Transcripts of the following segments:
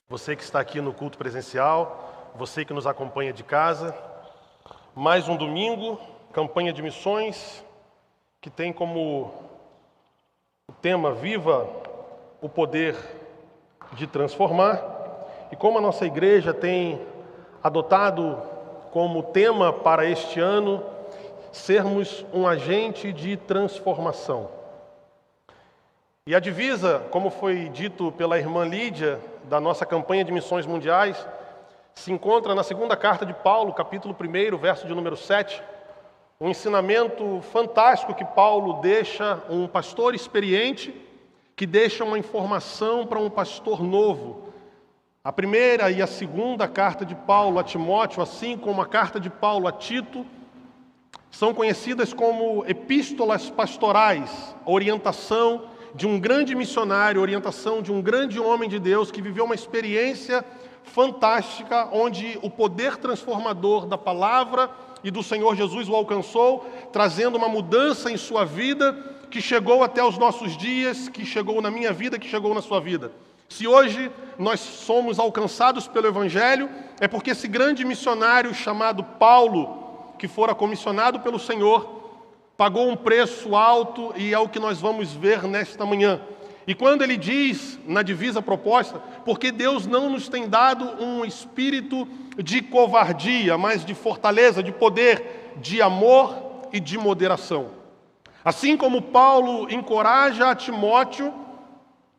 Você que está aqui no culto presencial, você que nos acompanha de casa, mais um domingo, campanha de missões, que tem como tema Viva o Poder de Transformar. E como a nossa igreja tem adotado como tema para este ano, sermos um agente de transformação. E a divisa, como foi dito pela irmã Lídia, da nossa campanha de missões mundiais, se encontra na segunda carta de Paulo, capítulo 1, verso de número 7, um ensinamento fantástico que Paulo deixa um pastor experiente, que deixa uma informação para um pastor novo. A primeira e a segunda carta de Paulo a Timóteo, assim como a carta de Paulo a Tito, são conhecidas como epístolas pastorais, orientação de um grande missionário, orientação de um grande homem de Deus que viveu uma experiência fantástica, onde o poder transformador da palavra e do Senhor Jesus o alcançou, trazendo uma mudança em sua vida, que chegou até os nossos dias, que chegou na minha vida, que chegou na sua vida. Se hoje nós somos alcançados pelo Evangelho, é porque esse grande missionário chamado Paulo, que fora comissionado pelo Senhor, pagou um preço alto, e é o que nós vamos ver nesta manhã. E quando ele diz, na divisa proposta, porque Deus não nos tem dado um espírito de covardia, mas de fortaleza, de poder, de amor e de moderação. Assim como Paulo encoraja a Timóteo,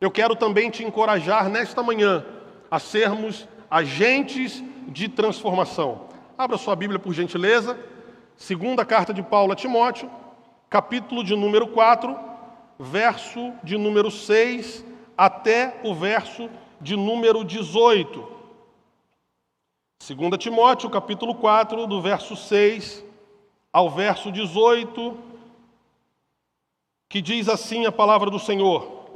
eu quero também te encorajar nesta manhã a sermos agentes de transformação. Abra sua Bíblia, por gentileza. Segunda carta de Paulo a Timóteo, capítulo de número 4, verso de número 6 até o verso de número 18. 2 Timóteo, capítulo 4, do verso 6 ao verso 18, que diz assim a palavra do Senhor: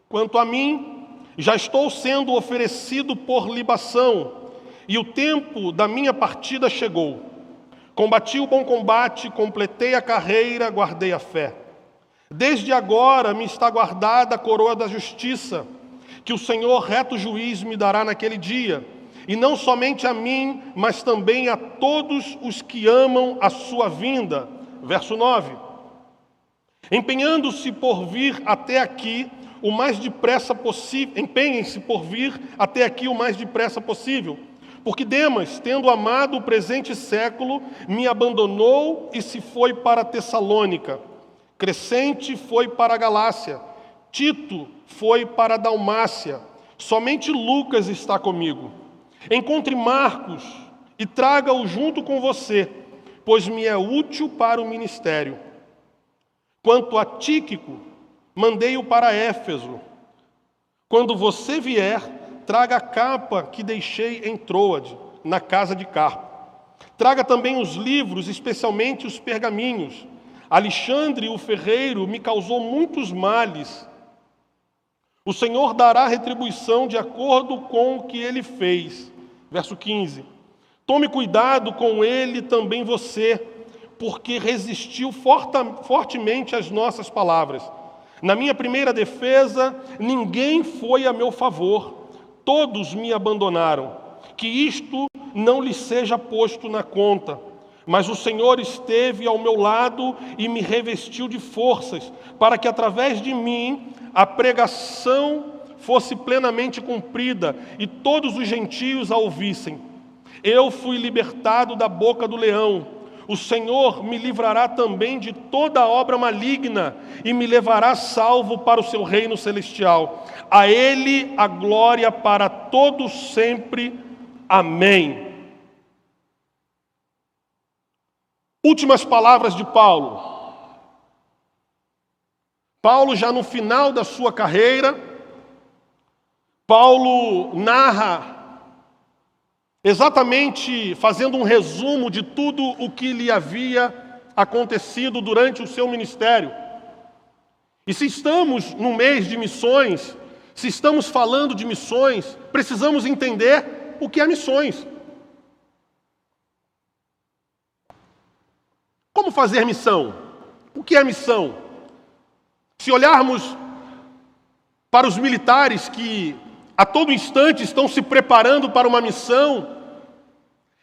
Quanto a mim, já estou sendo oferecido por libação, e o tempo da minha partida chegou. Combati o bom combate, completei a carreira, guardei a fé. Desde agora me está guardada a coroa da justiça, que o Senhor, reto juiz, me dará naquele dia, e não somente a mim, mas também a todos os que amam a sua vinda. Verso 9. Empenhando-se por vir até aqui o mais depressa possível, empenhem-se por vir até aqui o mais depressa possível, porque Demas, tendo amado o presente século, me abandonou e se foi para Tessalônica. Crescente foi para a Galácia. Tito foi para a Dalmácia. Somente Lucas está comigo. Encontre Marcos e traga-o junto com você, pois me é útil para o ministério. Quanto a Tíquico, mandei-o para Éfeso. Quando você vier, traga a capa que deixei em Troade, na casa de Carpo. Traga também os livros, especialmente os pergaminhos. Alexandre, o ferreiro, me causou muitos males. O Senhor dará retribuição de acordo com o que ele fez. Verso 15. Tome cuidado com ele também você, porque resistiu fortemente às nossas palavras. Na minha primeira defesa, ninguém foi a meu favor. Todos me abandonaram. Que isto não lhe seja posto na conta. Mas o Senhor esteve ao meu lado e me revestiu de forças, para que através de mim a pregação fosse plenamente cumprida e todos os gentios a ouvissem. Eu fui libertado da boca do leão. O Senhor me livrará também de toda obra maligna e me levará salvo para o seu reino celestial. A Ele a glória para todos sempre. Amém. Últimas palavras de Paulo. Paulo, já no final da sua carreira, Paulo narra exatamente fazendo um resumo de tudo o que lhe havia acontecido durante o seu ministério. E se estamos no mês de missões, se estamos falando de missões, precisamos entender o que é missões. Como fazer missão? O que é missão? Se olharmos para os militares que a todo instante estão se preparando para uma missão.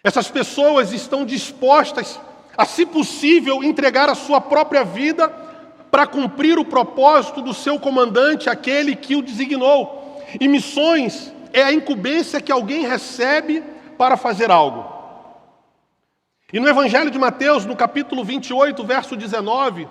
Essas pessoas estão dispostas a, se possível, entregar a sua própria vida para cumprir o propósito do seu comandante, aquele que o designou. E missões é a incumbência que alguém recebe para fazer algo. E no Evangelho de Mateus, no capítulo 28, verso 19,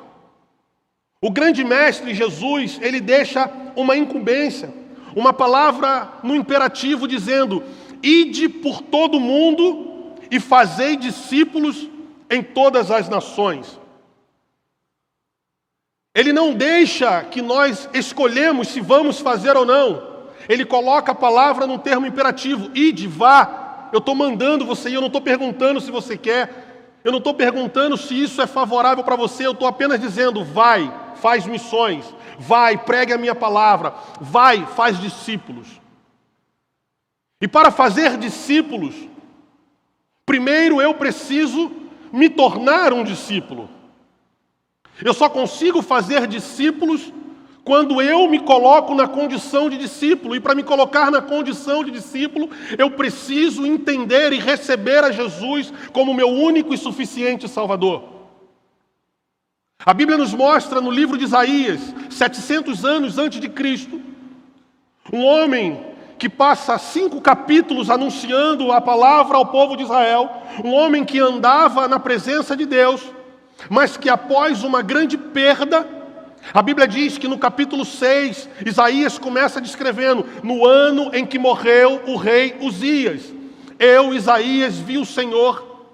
o grande mestre Jesus, ele deixa uma incumbência, uma palavra no imperativo dizendo: ide por todo o mundo e fazei discípulos em todas as nações. Ele não deixa que nós escolhemos se vamos fazer ou não. Ele coloca a palavra num termo imperativo: ide, vá. Eu estou mandando você ir, eu não estou perguntando se você quer. Eu não estou perguntando se isso é favorável para você. Eu estou apenas dizendo: vai, faz missões. Vai, pregue a minha palavra. Vai, faz discípulos. E para fazer discípulos, primeiro eu preciso me tornar um discípulo. Eu só consigo fazer discípulos quando eu me coloco na condição de discípulo. E para me colocar na condição de discípulo, eu preciso entender e receber a Jesus como meu único e suficiente Salvador. A Bíblia nos mostra no livro de Isaías, 700 anos antes de Cristo, um homem que passa 5 capítulos anunciando a palavra ao povo de Israel, um homem que andava na presença de Deus, mas que após uma grande perda, a Bíblia diz que no capítulo 6, Isaías começa descrevendo: no ano em que morreu o rei Uzias, eu, Isaías, vi o Senhor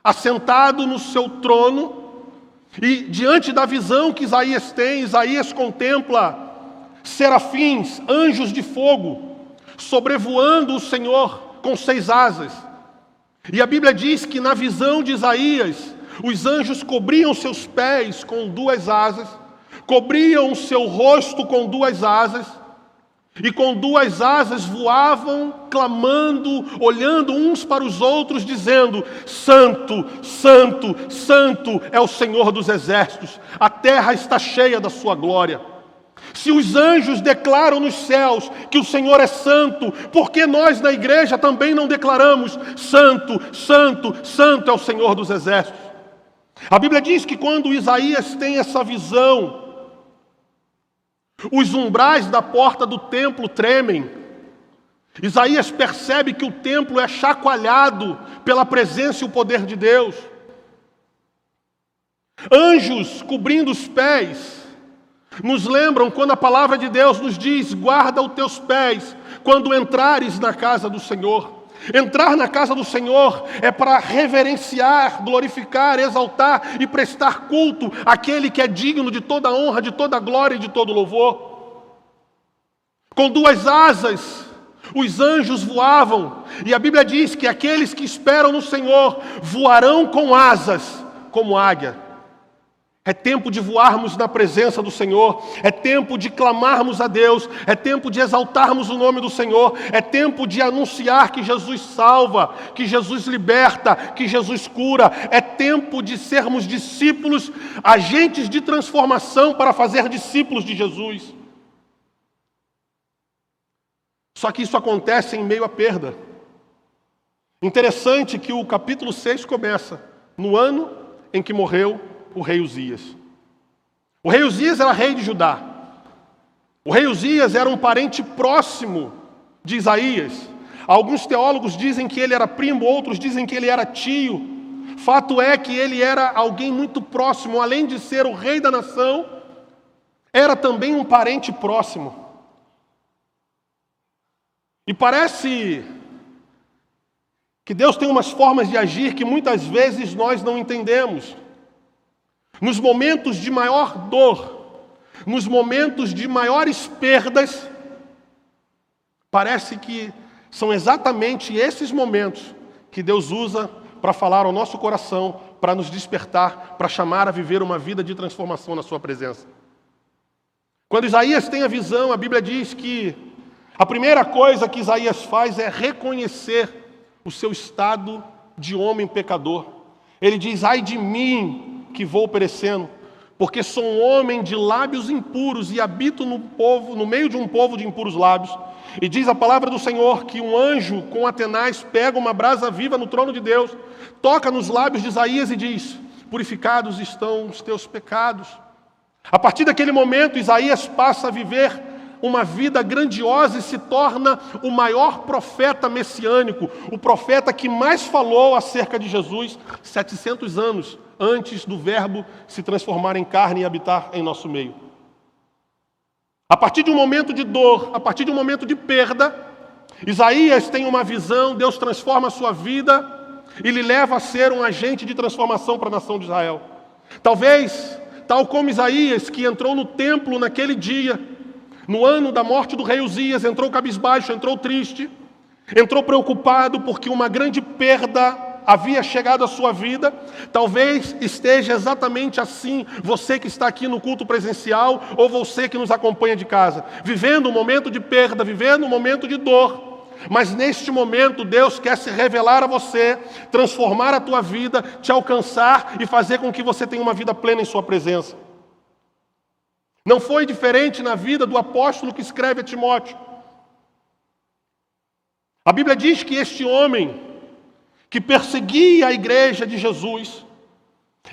assentado no seu trono, e diante da visão que Isaías tem, Isaías contempla serafins, anjos de fogo, sobrevoando o Senhor com 6 asas. E a Bíblia diz que na visão de Isaías, os anjos cobriam seus pés com 2 asas, cobriam o seu rosto com 2 asas, e com 2 asas voavam, clamando, olhando uns para os outros, dizendo: Santo, Santo, Santo é o Senhor dos exércitos, a terra está cheia da sua glória. Se os anjos declaram nos céus que o Senhor é santo, por que nós na igreja também não declaramos: Santo, Santo, Santo é o Senhor dos exércitos? A Bíblia diz que quando Isaías tem essa visão, os umbrais da porta do templo tremem. Isaías percebe que o templo é chacoalhado pela presença e o poder de Deus. Anjos cobrindo os pés nos lembram quando a palavra de Deus nos diz: guarda os teus pés quando entrares na casa do Senhor. Entrar na casa do Senhor é para reverenciar, glorificar, exaltar e prestar culto àquele que é digno de toda honra, de toda glória e de todo louvor. Com 2 asas, os anjos voavam, e a Bíblia diz que aqueles que esperam no Senhor voarão com asas como águia. É tempo de voarmos na presença do Senhor, é tempo de clamarmos a Deus, é tempo de exaltarmos o nome do Senhor, é tempo de anunciar que Jesus salva, que Jesus liberta, que Jesus cura, é tempo de sermos discípulos, agentes de transformação para fazer discípulos de Jesus. Só que isso acontece em meio à perda. Interessante que o capítulo 6 começa no ano em que morreu o rei Uzias. O rei Uzias era rei de Judá. O rei Uzias era um parente próximo de Isaías. Alguns teólogos dizem que ele era primo, outros dizem que ele era tio. Fato é que ele era alguém muito próximo, além de ser o rei da nação, era também um parente próximo. E parece que Deus tem umas formas de agir que muitas vezes nós não entendemos. Nos momentos de maior dor, nos momentos de maiores perdas, parece que são exatamente esses momentos que Deus usa para falar ao nosso coração, para nos despertar, para chamar a viver uma vida de transformação na sua presença. Quando Isaías tem a visão, a Bíblia diz que a primeira coisa que Isaías faz é reconhecer o seu estado de homem pecador. Ele diz: ai de mim, que vou perecendo, porque sou um homem de lábios impuros e habito no meio de um povo de impuros lábios. E diz a palavra do Senhor que um anjo com Atenaz pega uma brasa viva no trono de Deus, toca nos lábios de Isaías e diz: purificados estão os teus pecados. A partir daquele momento, Isaías passa a viver uma vida grandiosa e se torna o maior profeta messiânico, o profeta que mais falou acerca de Jesus 700 anos antes do Verbo se transformar em carne e habitar em nosso meio. A partir de um momento de dor, a partir de um momento de perda, Isaías tem uma visão, Deus transforma a sua vida e lhe leva a ser um agente de transformação para a nação de Israel. Talvez, tal como Isaías, que entrou no templo naquele dia, no ano da morte do rei Uzias, entrou cabisbaixo, entrou triste, entrou preocupado porque uma grande perda havia chegado à sua vida. Talvez esteja exatamente assim você que está aqui no culto presencial ou você que nos acompanha de casa, vivendo um momento de perda, vivendo um momento de dor. Mas neste momento Deus quer se revelar a você, transformar a tua vida, te alcançar e fazer com que você tenha uma vida plena em sua presença. Não foi diferente na vida do apóstolo que escreve a Timóteo. A Bíblia diz que este homem que perseguia a igreja de Jesus,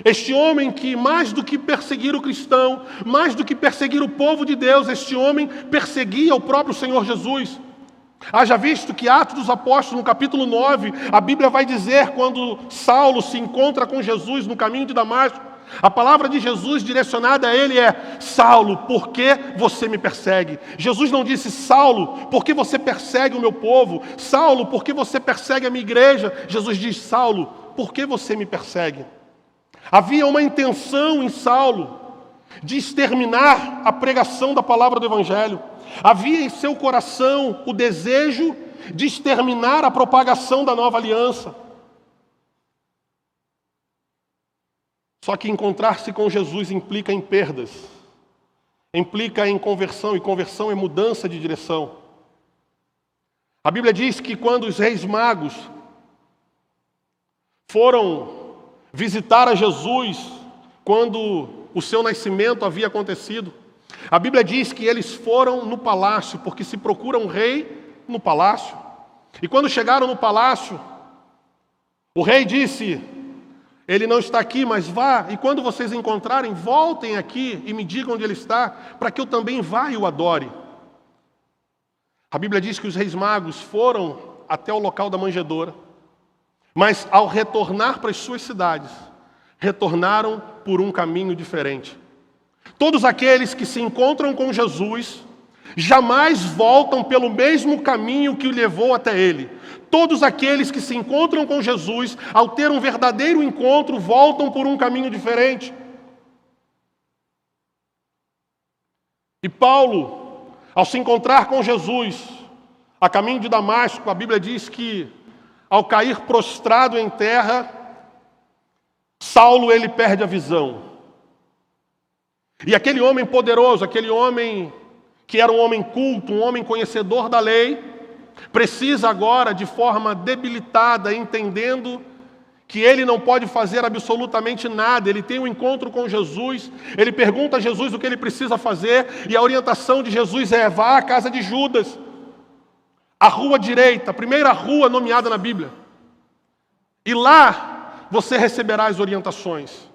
este homem que mais do que perseguir o cristão, mais do que perseguir o povo de Deus, este homem perseguia o próprio Senhor Jesus. Haja visto que Atos dos Apóstolos, no capítulo 9, a Bíblia vai dizer quando Saulo se encontra com Jesus no caminho de Damasco, a palavra de Jesus direcionada a ele é: Saulo, por que você me persegue? Jesus não disse: Saulo, por que você persegue o meu povo? Saulo, por que você persegue a minha igreja? Jesus diz: Saulo, por que você me persegue? Havia uma intenção em Saulo de exterminar a pregação da palavra do Evangelho. Havia em seu coração o desejo de exterminar a propagação da nova aliança. Só que encontrar-se com Jesus implica em perdas, implica em conversão, e conversão é mudança de direção. A Bíblia diz que quando os reis magos foram visitar a Jesus, quando o seu nascimento havia acontecido, a Bíblia diz que eles foram no palácio, porque se procura um rei no palácio. E quando chegaram no palácio, o rei disse: ele não está aqui, mas vá, e quando vocês encontrarem, voltem aqui e me digam onde ele está, para que eu também vá e o adore. A Bíblia diz que os reis magos foram até o local da manjedoura, mas ao retornar para as suas cidades, retornaram por um caminho diferente. Todos aqueles que se encontram com Jesus jamais voltam pelo mesmo caminho que o levou até ele. Todos aqueles que se encontram com Jesus, ao ter um verdadeiro encontro, voltam por um caminho diferente. E Paulo, ao se encontrar com Jesus, a caminho de Damasco, a Bíblia diz que, ao cair prostrado em terra, Saulo ele perde a visão. E aquele homem poderoso, aquele homem que era um homem culto, um homem conhecedor da lei, precisa agora, de forma debilitada, entendendo que ele não pode fazer absolutamente nada. Ele tem um encontro com Jesus, ele pergunta a Jesus o que ele precisa fazer, e a orientação de Jesus é: vá à casa de Judas, a rua direita, a primeira rua nomeada na Bíblia, e lá você receberá as orientações.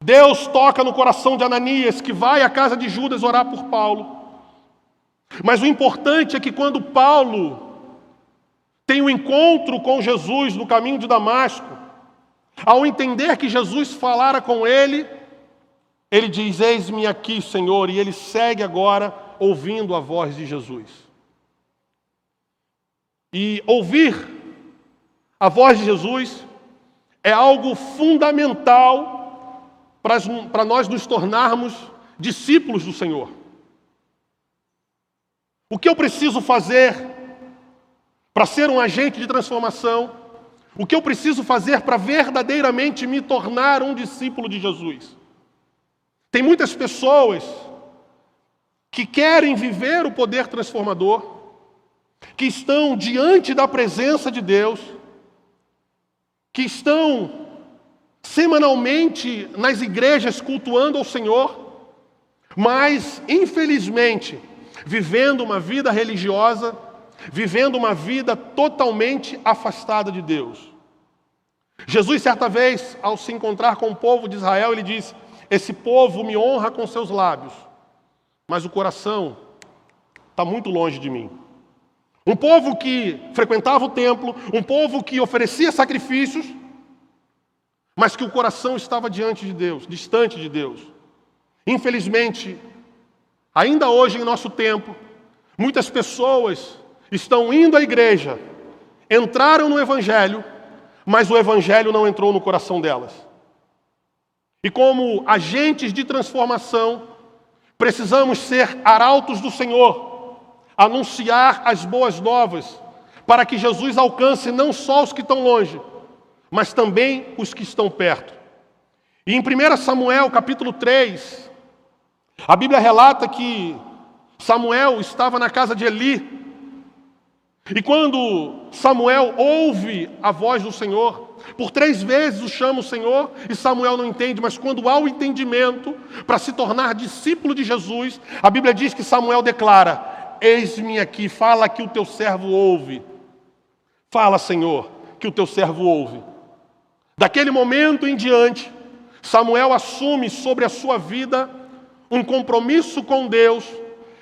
Deus toca no coração de Ananias, que vai à casa de Judas orar por Paulo. Mas o importante é que quando Paulo tem um encontro com Jesus no caminho de Damasco, ao entender que Jesus falara com ele, ele diz: eis-me aqui, Senhor, e ele segue agora ouvindo a voz de Jesus. E ouvir a voz de Jesus é algo fundamental para nós nos tornarmos discípulos do Senhor. O que eu preciso fazer para ser um agente de transformação? O que eu preciso fazer para verdadeiramente me tornar um discípulo de Jesus? Tem muitas pessoas que querem viver o poder transformador, que estão diante da presença de Deus, que estão semanalmente nas igrejas cultuando ao Senhor, mas, infelizmente, vivendo uma vida religiosa, vivendo uma vida totalmente afastada de Deus. Jesus, certa vez, ao se encontrar com o povo de Israel, ele disse: esse povo me honra com seus lábios, mas o coração está muito longe de mim. Um povo que frequentava o templo, um povo que oferecia sacrifícios, mas que o coração estava diante de Deus, distante de Deus. Infelizmente, ainda hoje em nosso tempo, muitas pessoas estão indo à igreja, entraram no Evangelho, mas o Evangelho não entrou no coração delas. E como agentes de transformação, precisamos ser arautos do Senhor, anunciar as boas novas, para que Jesus alcance não só os que estão longe, mas também os que estão perto. E em 1 Samuel, capítulo 3, a Bíblia relata que Samuel estava na casa de Eli, e quando Samuel ouve a voz do Senhor, por 3 vezes o chama o Senhor, e Samuel não entende, mas quando há o entendimento para se tornar discípulo de Jesus, a Bíblia diz que Samuel declara: eis-me aqui, fala que o teu servo ouve. Fala, Senhor, que o teu servo ouve. Daquele momento em diante, Samuel assume sobre a sua vida um compromisso com Deus,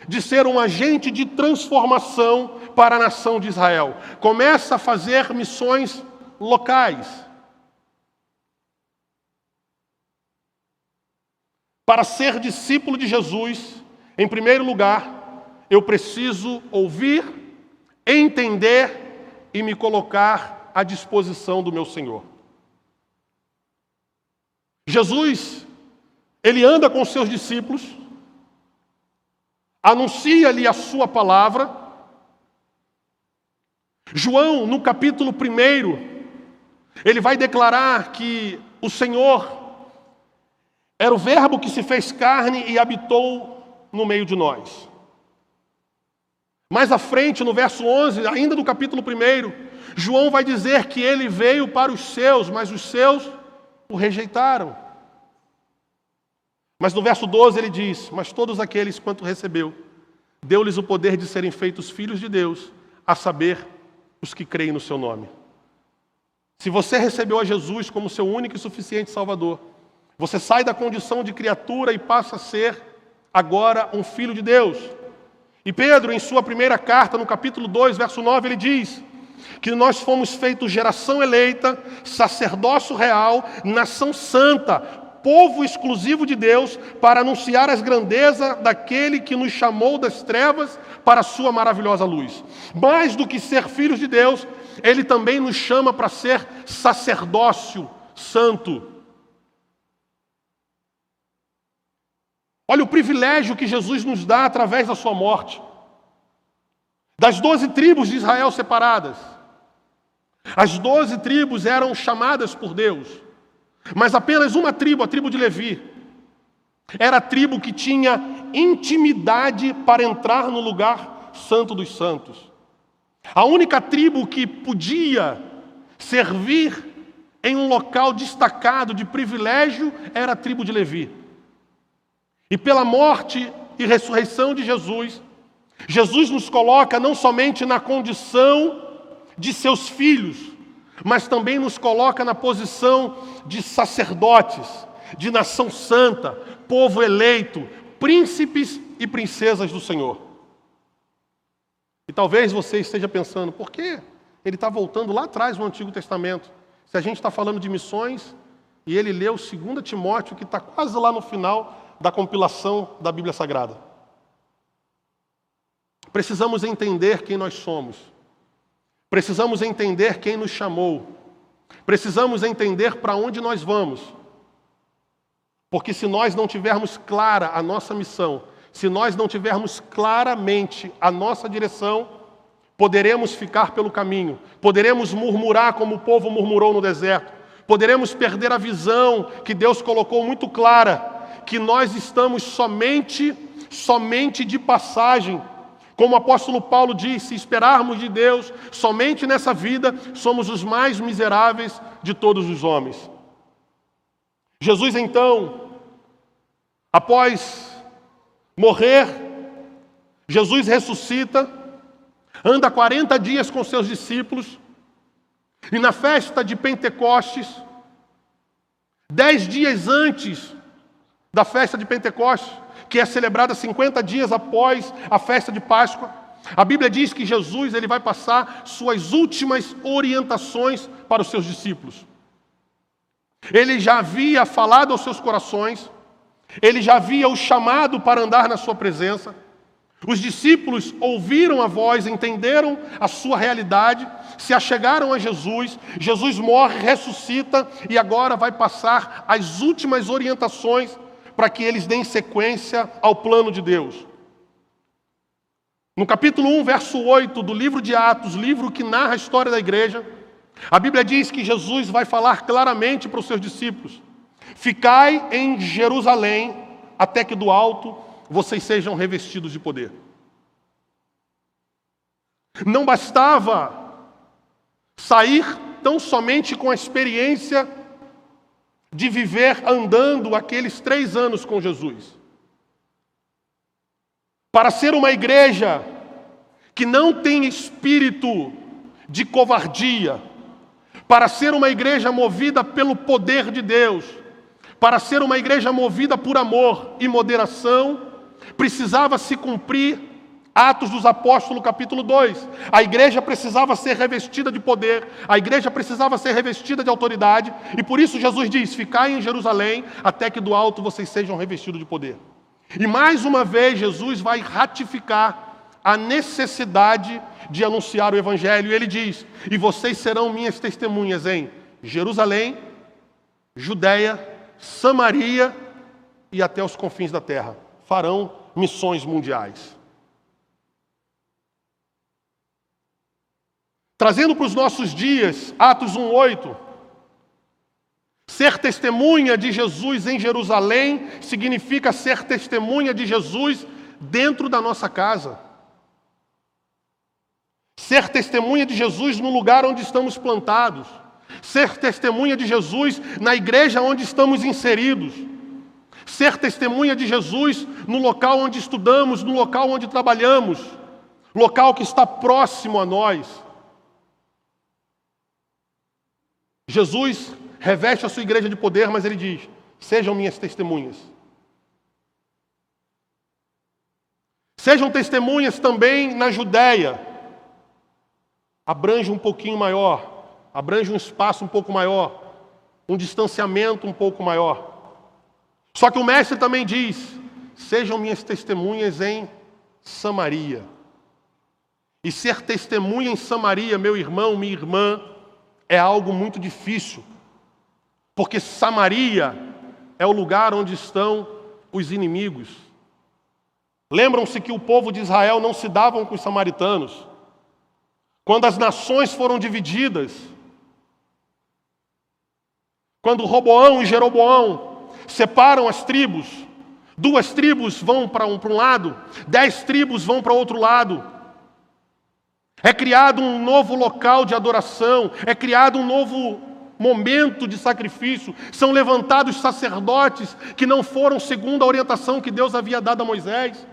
de ser um agente de transformação para a nação de Israel. Começa a fazer missões locais. Para ser discípulo de Jesus, em primeiro lugar, eu preciso ouvir, entender e me colocar à disposição do meu Senhor. Jesus, ele anda com os seus discípulos, anuncia-lhe a sua palavra. João, no capítulo 1, ele vai declarar que o Senhor era o Verbo que se fez carne e habitou no meio de nós. Mais à frente, no verso 11, ainda do capítulo 1, João vai dizer que ele veio para os seus, mas os seus o rejeitaram. Mas no verso 12 ele diz: mas todos aqueles quanto recebeu, deu-lhes o poder de serem feitos filhos de Deus, a saber, os que creem no seu nome. Se você recebeu a Jesus como seu único e suficiente Salvador, você sai da condição de criatura e passa a ser agora um filho de Deus. E Pedro, em sua primeira carta, no capítulo 2, verso 9, ele diz que nós fomos feitos geração eleita, sacerdócio real, nação santa, povo exclusivo de Deus, para anunciar as grandezas daquele que nos chamou das trevas para a sua maravilhosa luz. Mais do que ser filhos de Deus, ele também nos chama para ser sacerdócio santo. Olha o privilégio que Jesus nos dá através da sua morte. Das 12 tribos de Israel separadas, as 12 tribos eram chamadas por Deus, mas apenas uma tribo, a tribo de Levi, era a tribo que tinha intimidade para entrar no lugar santo dos santos. A única tribo que podia servir em um local destacado de privilégio era a tribo de Levi. E pela morte e ressurreição de Jesus, Jesus nos coloca não somente na condição de seus filhos, mas também nos coloca na posição de sacerdotes, de nação santa, povo eleito, príncipes e princesas do Senhor. E talvez você esteja pensando: por que ele está voltando lá atrás no Antigo Testamento? Se a gente está falando de missões, e ele leu 2 Timóteo, que está quase lá no final da compilação da Bíblia Sagrada. Precisamos entender quem nós somos. Precisamos entender quem nos chamou. Precisamos entender para onde nós vamos. Porque se nós não tivermos clara a nossa missão, se nós não tivermos claramente a nossa direção, poderemos ficar pelo caminho, poderemos murmurar como o povo murmurou no deserto, poderemos perder a visão que Deus colocou muito clara, que nós estamos somente de passagem. Como o apóstolo Paulo diz, se esperarmos de Deus somente nessa vida, somos os mais miseráveis de todos os homens. Jesus, então, após morrer, Jesus ressuscita, anda 40 dias com seus discípulos, e na festa de Pentecostes, 10 dias antes da festa de Pentecostes, que é celebrada 50 dias após a festa de Páscoa, a Bíblia diz que Jesus ele vai passar suas últimas orientações para os seus discípulos. Ele já havia falado aos seus corações, ele já havia os chamado para andar na sua presença. Os discípulos ouviram a voz, entenderam a sua realidade, se achegaram a Jesus. Jesus morre, ressuscita e agora vai passar as últimas orientações para que eles deem sequência ao plano de Deus. No capítulo 1, verso 8 do livro de Atos, livro que narra a história da igreja, a Bíblia diz que Jesus vai falar claramente para os seus discípulos: ficai em Jerusalém até que do alto vocês sejam revestidos de poder. Não bastava sair tão somente com a experiência de viver andando aqueles 3 anos com Jesus. Para ser uma igreja que não tem espírito de covardia, para ser uma igreja movida pelo poder de Deus, para ser uma igreja movida por amor e moderação, precisava se cumprir Atos dos Apóstolos, capítulo 2. A igreja precisava ser revestida de poder, a igreja precisava ser revestida de autoridade, e por isso Jesus diz: ficai em Jerusalém até que do alto vocês sejam revestidos de poder. E mais uma vez Jesus vai ratificar a necessidade de anunciar o Evangelho. E ele diz: e vocês serão minhas testemunhas em Jerusalém, Judeia, Samaria e até os confins da terra. Farão missões mundiais. Trazendo para os nossos dias, Atos 1:8, ser testemunha de Jesus em Jerusalém significa ser testemunha de Jesus dentro da nossa casa. Ser testemunha de Jesus no lugar onde estamos plantados. Ser testemunha de Jesus na igreja onde estamos inseridos. Ser testemunha de Jesus no local onde estudamos, no local onde trabalhamos, local que está próximo a nós. Jesus reveste a sua igreja de poder, mas ele diz: sejam minhas testemunhas. Sejam testemunhas também na Judéia. Abrange um pouquinho maior, abrange um espaço um pouco maior, um distanciamento um pouco maior. Só que o mestre também diz: sejam minhas testemunhas em Samaria. E ser testemunha em Samaria, meu irmão, minha irmã, é algo muito difícil. Porque Samaria é o lugar onde estão os inimigos. Lembram-se que o povo de Israel não se davam com os samaritanos. Quando as nações foram divididas, quando Roboão e Jeroboão separam as tribos, 2 tribos vão para um lado, 10 tribos vão para outro lado. É criado um novo local de adoração, é criado um novo momento de sacrifício, são levantados sacerdotes que não foram segundo a orientação que Deus havia dado a Moisés.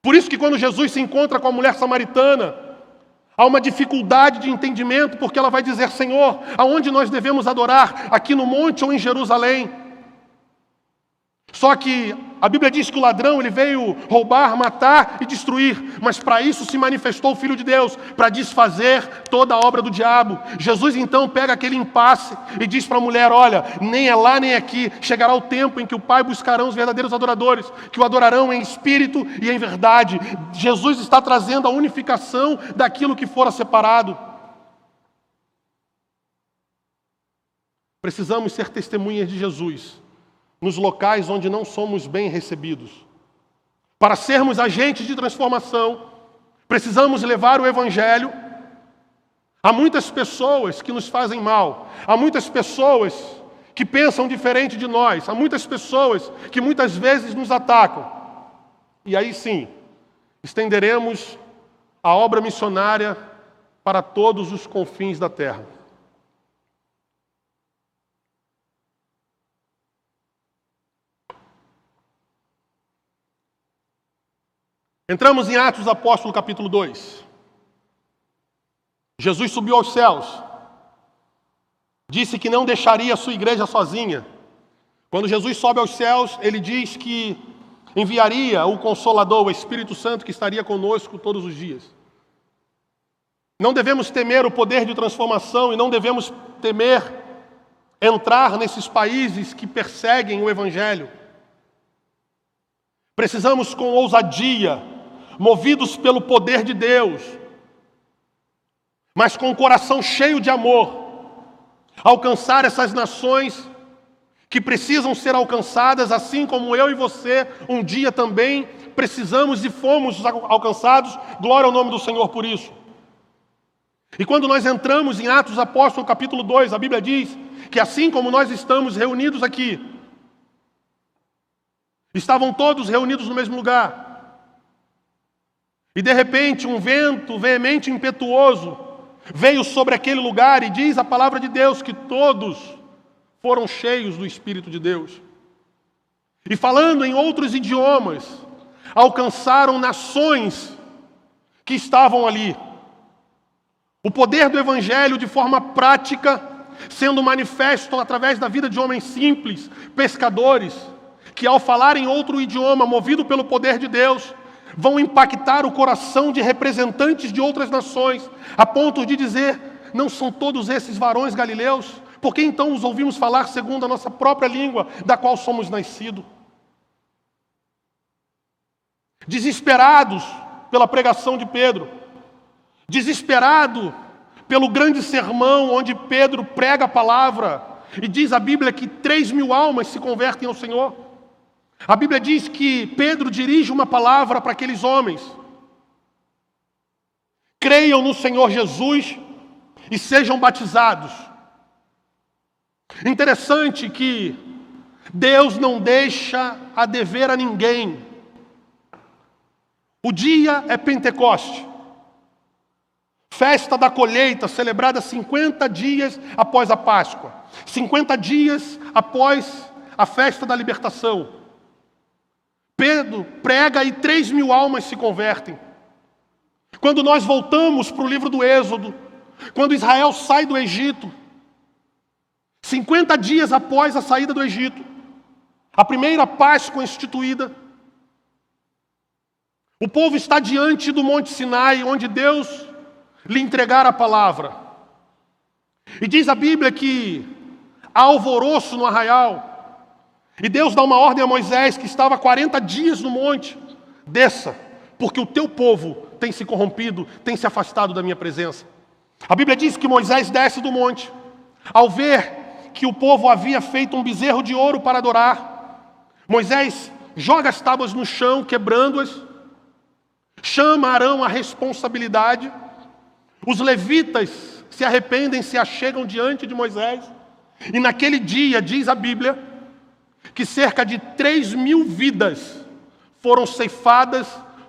Por isso que quando Jesus se encontra com a mulher samaritana, há uma dificuldade de entendimento, porque ela vai dizer: Senhor, aonde nós devemos adorar? Aqui no monte ou em Jerusalém? Só que a Bíblia diz que o ladrão ele veio roubar, matar e destruir, mas para isso se manifestou o Filho de Deus, para desfazer toda a obra do diabo. Jesus então pega aquele impasse e diz para a mulher: olha, nem é lá nem aqui, chegará o tempo em que o Pai buscará os verdadeiros adoradores, que o adorarão em espírito e em verdade. Jesus está trazendo a unificação daquilo que fora separado. Precisamos ser testemunhas de Jesus nos locais onde não somos bem recebidos. Para sermos agentes de transformação, precisamos levar o Evangelho a muitas pessoas que nos fazem mal, a muitas pessoas que pensam diferente de nós, a muitas pessoas que muitas vezes nos atacam. E aí sim, estenderemos a obra missionária para todos os confins da terra. Entramos em Atos dos Apóstolos, capítulo 2. Jesus subiu aos céus. Disse que não deixaria a sua igreja sozinha. Quando Jesus sobe aos céus, ele diz que enviaria o Consolador, o Espírito Santo, que estaria conosco todos os dias. Não devemos temer o poder de transformação e não devemos temer entrar nesses países que perseguem o Evangelho. Precisamos, com ousadia, movidos pelo poder de Deus, mas com o coração cheio de amor, alcançar essas nações que precisam ser alcançadas, assim como eu e você um dia também precisamos e fomos alcançados. Glória ao nome do Senhor por isso. E quando nós entramos em Atos dos Apóstolos, capítulo 2, a Bíblia diz que assim como nós estamos reunidos aqui, estavam todos reunidos no mesmo lugar. E de repente um vento veemente e impetuoso veio sobre aquele lugar e diz a palavra de Deus que todos foram cheios do Espírito de Deus. E falando em outros idiomas, alcançaram nações que estavam ali. O poder do Evangelho de forma prática, sendo manifesto através da vida de homens simples, pescadores, que ao falar em outro idioma, movido pelo poder de Deus, vão impactar o coração de representantes de outras nações, a ponto de dizer, não são todos esses varões galileus? Por que então os ouvimos falar segundo a nossa própria língua, da qual somos nascidos? Desesperados pela pregação de Pedro, desesperado pelo grande sermão onde Pedro prega a palavra, e diz a Bíblia que 3.000 almas se convertem ao Senhor. A Bíblia diz que Pedro dirige uma palavra para aqueles homens: creiam no Senhor Jesus e sejam batizados. Interessante que Deus não deixa a dever a ninguém. O dia é Pentecoste, festa da colheita, celebrada 50 dias após a Páscoa, 50 dias após a festa da libertação. Pedro prega e 3.000 almas se convertem. Quando nós voltamos para o livro do Êxodo, quando Israel sai do Egito, 50 dias após a saída do Egito, a primeira Páscoa instituída, o povo está diante do Monte Sinai, onde Deus lhe entregara a palavra. E diz a Bíblia que há alvoroço no arraial, e Deus dá uma ordem a Moisés, que estava 40 dias no monte: desça, porque o teu povo tem se corrompido, tem se afastado da minha presença. A Bíblia diz que Moisés desce do monte. Ao ver que o povo havia feito um bezerro de ouro para adorar, Moisés joga as tábuas no chão, quebrando-as, chama Arão à responsabilidade. Os levitas se arrependem, se achegam diante de Moisés, e naquele dia, diz a Bíblia, que cerca de 3.000 vidas foram ceifadas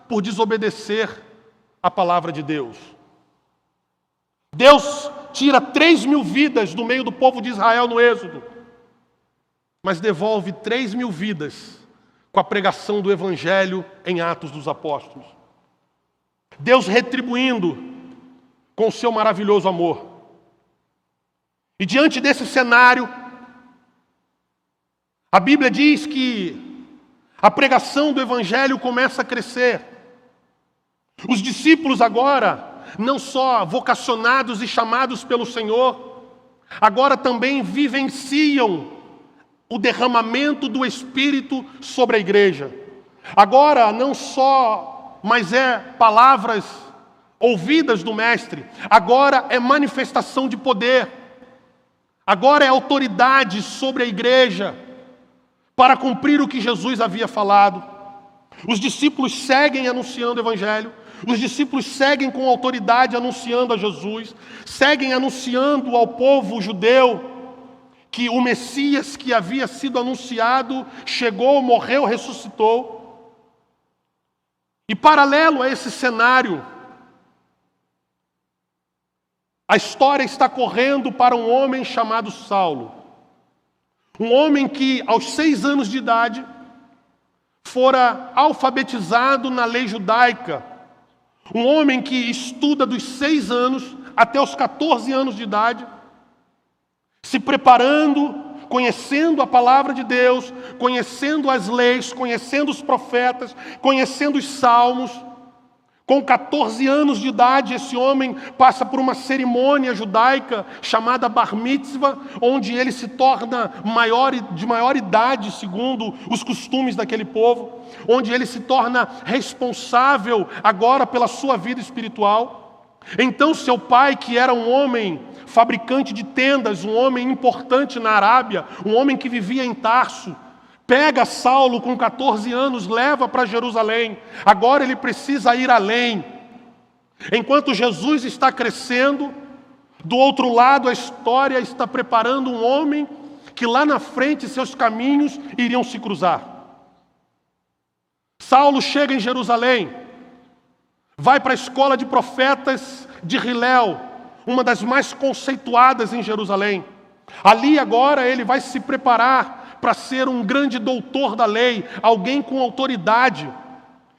por desobedecer a palavra de Deus. Deus tira 3.000 vidas do meio do povo de Israel no Êxodo, mas devolve 3.000 vidas com a pregação do Evangelho em Atos dos Apóstolos. Deus retribuindo com o seu maravilhoso amor. E diante desse cenário, a Bíblia diz que a pregação do Evangelho começa a crescer. Os discípulos agora, não só vocacionados e chamados pelo Senhor, agora também vivenciam o derramamento do Espírito sobre a igreja. Agora não só, mas é palavras ouvidas do Mestre, agora é manifestação de poder, agora é autoridade sobre a igreja, para cumprir o que Jesus havia falado. Os discípulos seguem anunciando o Evangelho, os discípulos seguem com autoridade anunciando a Jesus, seguem anunciando ao povo judeu que o Messias que havia sido anunciado chegou, morreu, ressuscitou. E paralelo a esse cenário, a história está correndo para um homem chamado Saulo. Um homem que, aos 6 anos de idade, fora alfabetizado na lei judaica. Um homem que estuda dos 6 anos até os 14 anos de idade, se preparando, conhecendo a palavra de Deus, conhecendo as leis, conhecendo os profetas, conhecendo os salmos. Com 14 anos de idade, esse homem passa por uma cerimônia judaica chamada Bar Mitzvah, onde ele se torna de maior idade, segundo os costumes daquele povo, onde ele se torna responsável agora pela sua vida espiritual. Então seu pai, que era um homem fabricante de tendas, um homem importante na Arábia, um homem que vivia em Tarso, pega Saulo com 14 anos, leva para Jerusalém. Agora ele precisa ir além. Enquanto Jesus está crescendo, do outro lado a história está preparando um homem que lá na frente seus caminhos iriam se cruzar. Saulo chega em Jerusalém, vai para a escola de profetas de Hillel, uma das mais conceituadas em Jerusalém. Ali agora ele vai se preparar para ser um grande doutor da lei, alguém com autoridade.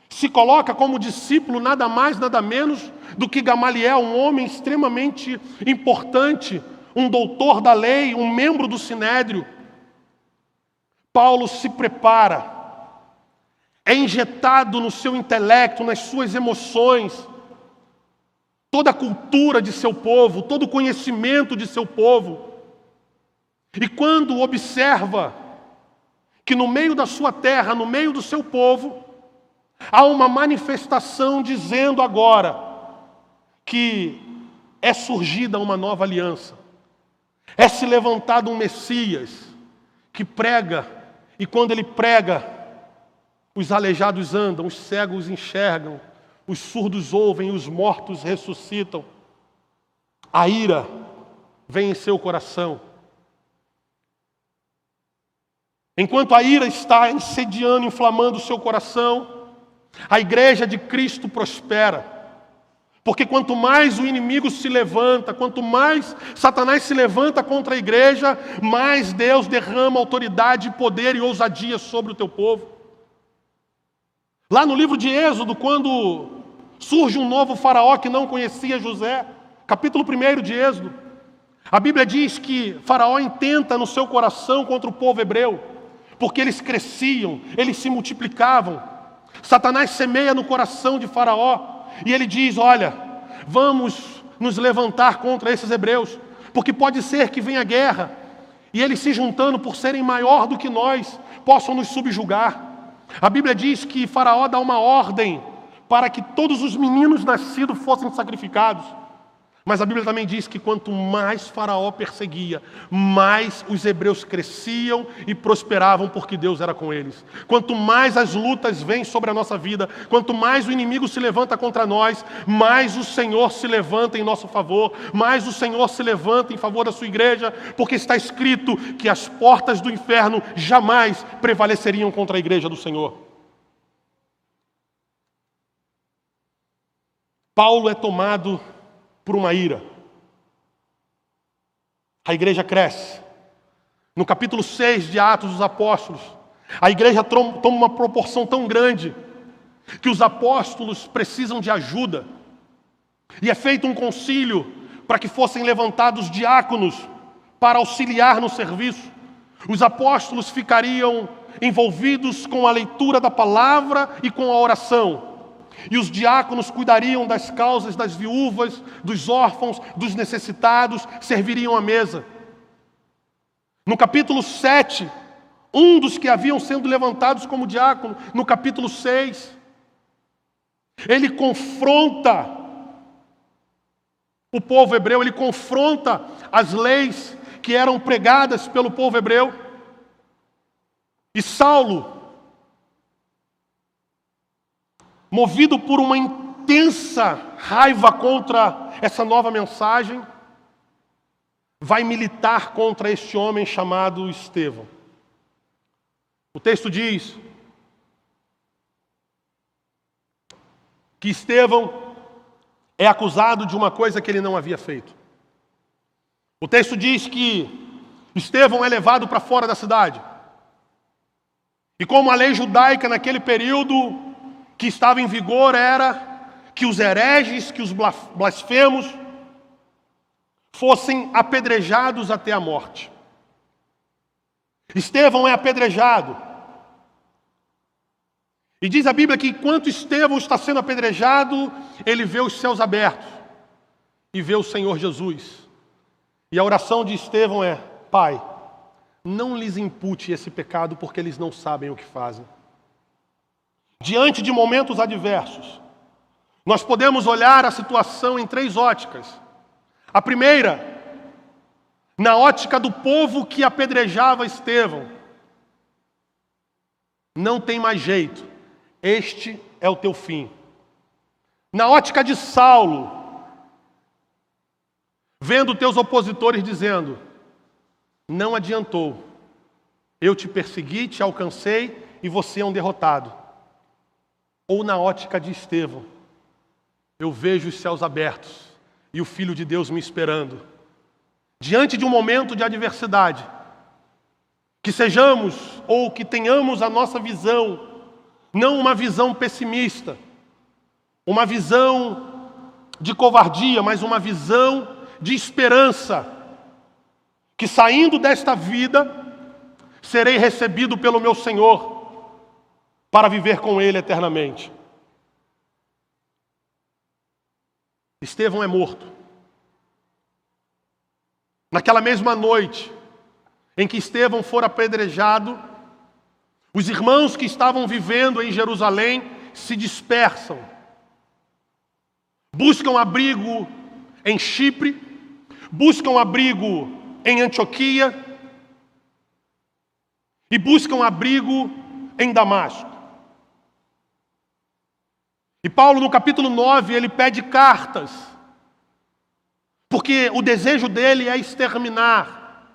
Se coloca como discípulo nada mais, nada menos do que Gamaliel, um homem extremamente importante, um doutor da lei, um membro do Sinédrio. Paulo se prepara, é injetado no seu intelecto, nas suas emoções, toda a cultura de seu povo, todo o conhecimento de seu povo. E quando observa que no meio da sua terra, no meio do seu povo, há uma manifestação dizendo agora que é surgida uma nova aliança, é se levantado um Messias que prega, e quando ele prega, os aleijados andam, os cegos enxergam, os surdos ouvem, os mortos ressuscitam. A ira vem em seu coração. Enquanto a ira está incendiando, inflamando o seu coração, a igreja de Cristo prospera. Porque quanto mais o inimigo se levanta, quanto mais Satanás se levanta contra a igreja, mais Deus derrama autoridade, poder e ousadia sobre o teu povo. Lá no livro de Êxodo, quando surge um novo faraó que não conhecia José, capítulo 1 de Êxodo, a Bíblia diz que faraó intenta no seu coração contra o povo hebreu, porque eles cresciam, eles se multiplicavam. Satanás semeia no coração de Faraó, e ele diz, olha, vamos nos levantar contra esses hebreus, porque pode ser que venha guerra, e eles se juntando por serem maior do que nós, possam nos subjugar. A Bíblia diz que Faraó dá uma ordem para que todos os meninos nascidos fossem sacrificados. Mas a Bíblia também diz que quanto mais Faraó perseguia, mais os hebreus cresciam e prosperavam porque Deus era com eles. Quanto mais as lutas vêm sobre a nossa vida, quanto mais o inimigo se levanta contra nós, mais o Senhor se levanta em nosso favor, mais o Senhor se levanta em favor da sua igreja, porque está escrito que as portas do inferno jamais prevaleceriam contra a igreja do Senhor. Paulo é tomado por uma ira. A igreja cresce. No capítulo 6 de Atos dos Apóstolos, a igreja toma uma proporção tão grande que os apóstolos precisam de ajuda. E é feito um concílio para que fossem levantados diáconos para auxiliar no serviço. Os apóstolos ficariam envolvidos com a leitura da palavra e com a oração. E os diáconos cuidariam das causas das viúvas, dos órfãos, dos necessitados, serviriam à mesa. No capítulo 7, um dos que haviam sendo levantados como diácono, no capítulo 6, ele confronta o povo hebreu, ele confronta as leis que eram pregadas pelo povo hebreu. E Saulo, movido por uma intensa raiva contra essa nova mensagem, vai militar contra este homem chamado Estevão. O texto diz que Estevão é acusado de uma coisa que ele não havia feito. O texto diz que Estevão é levado para fora da cidade. E como a lei judaica naquele período que estava em vigor era que os hereges, que os blasfemos fossem apedrejados até a morte. Estevão é apedrejado. E diz a Bíblia que enquanto Estevão está sendo apedrejado, ele vê os céus abertos e vê o Senhor Jesus. E a oração de Estevão é: Pai, não lhes impute esse pecado, porque eles não sabem o que fazem. Diante de momentos adversos, nós podemos olhar a situação em 3 óticas. A primeira, na ótica do povo que apedrejava Estevão. Não tem mais jeito, este é o teu fim. Na ótica de Saulo, vendo teus opositores dizendo: não adiantou, eu te persegui, te alcancei e você é um derrotado. Ou na ótica de Estevão, eu vejo os céus abertos e o Filho de Deus me esperando. Diante de um momento de adversidade, que sejamos ou que tenhamos a nossa visão, não uma visão pessimista, uma visão de covardia, mas uma visão de esperança, que saindo desta vida, serei recebido pelo meu Senhor, para viver com Ele eternamente. Estevão é morto. Naquela mesma noite em que Estevão fora apedrejado, os irmãos que estavam vivendo em Jerusalém se dispersam. Buscam abrigo em Chipre, buscam abrigo em Antioquia e buscam abrigo em Damasco. E Paulo, no capítulo 9, ele pede cartas, porque o desejo dele é exterminar.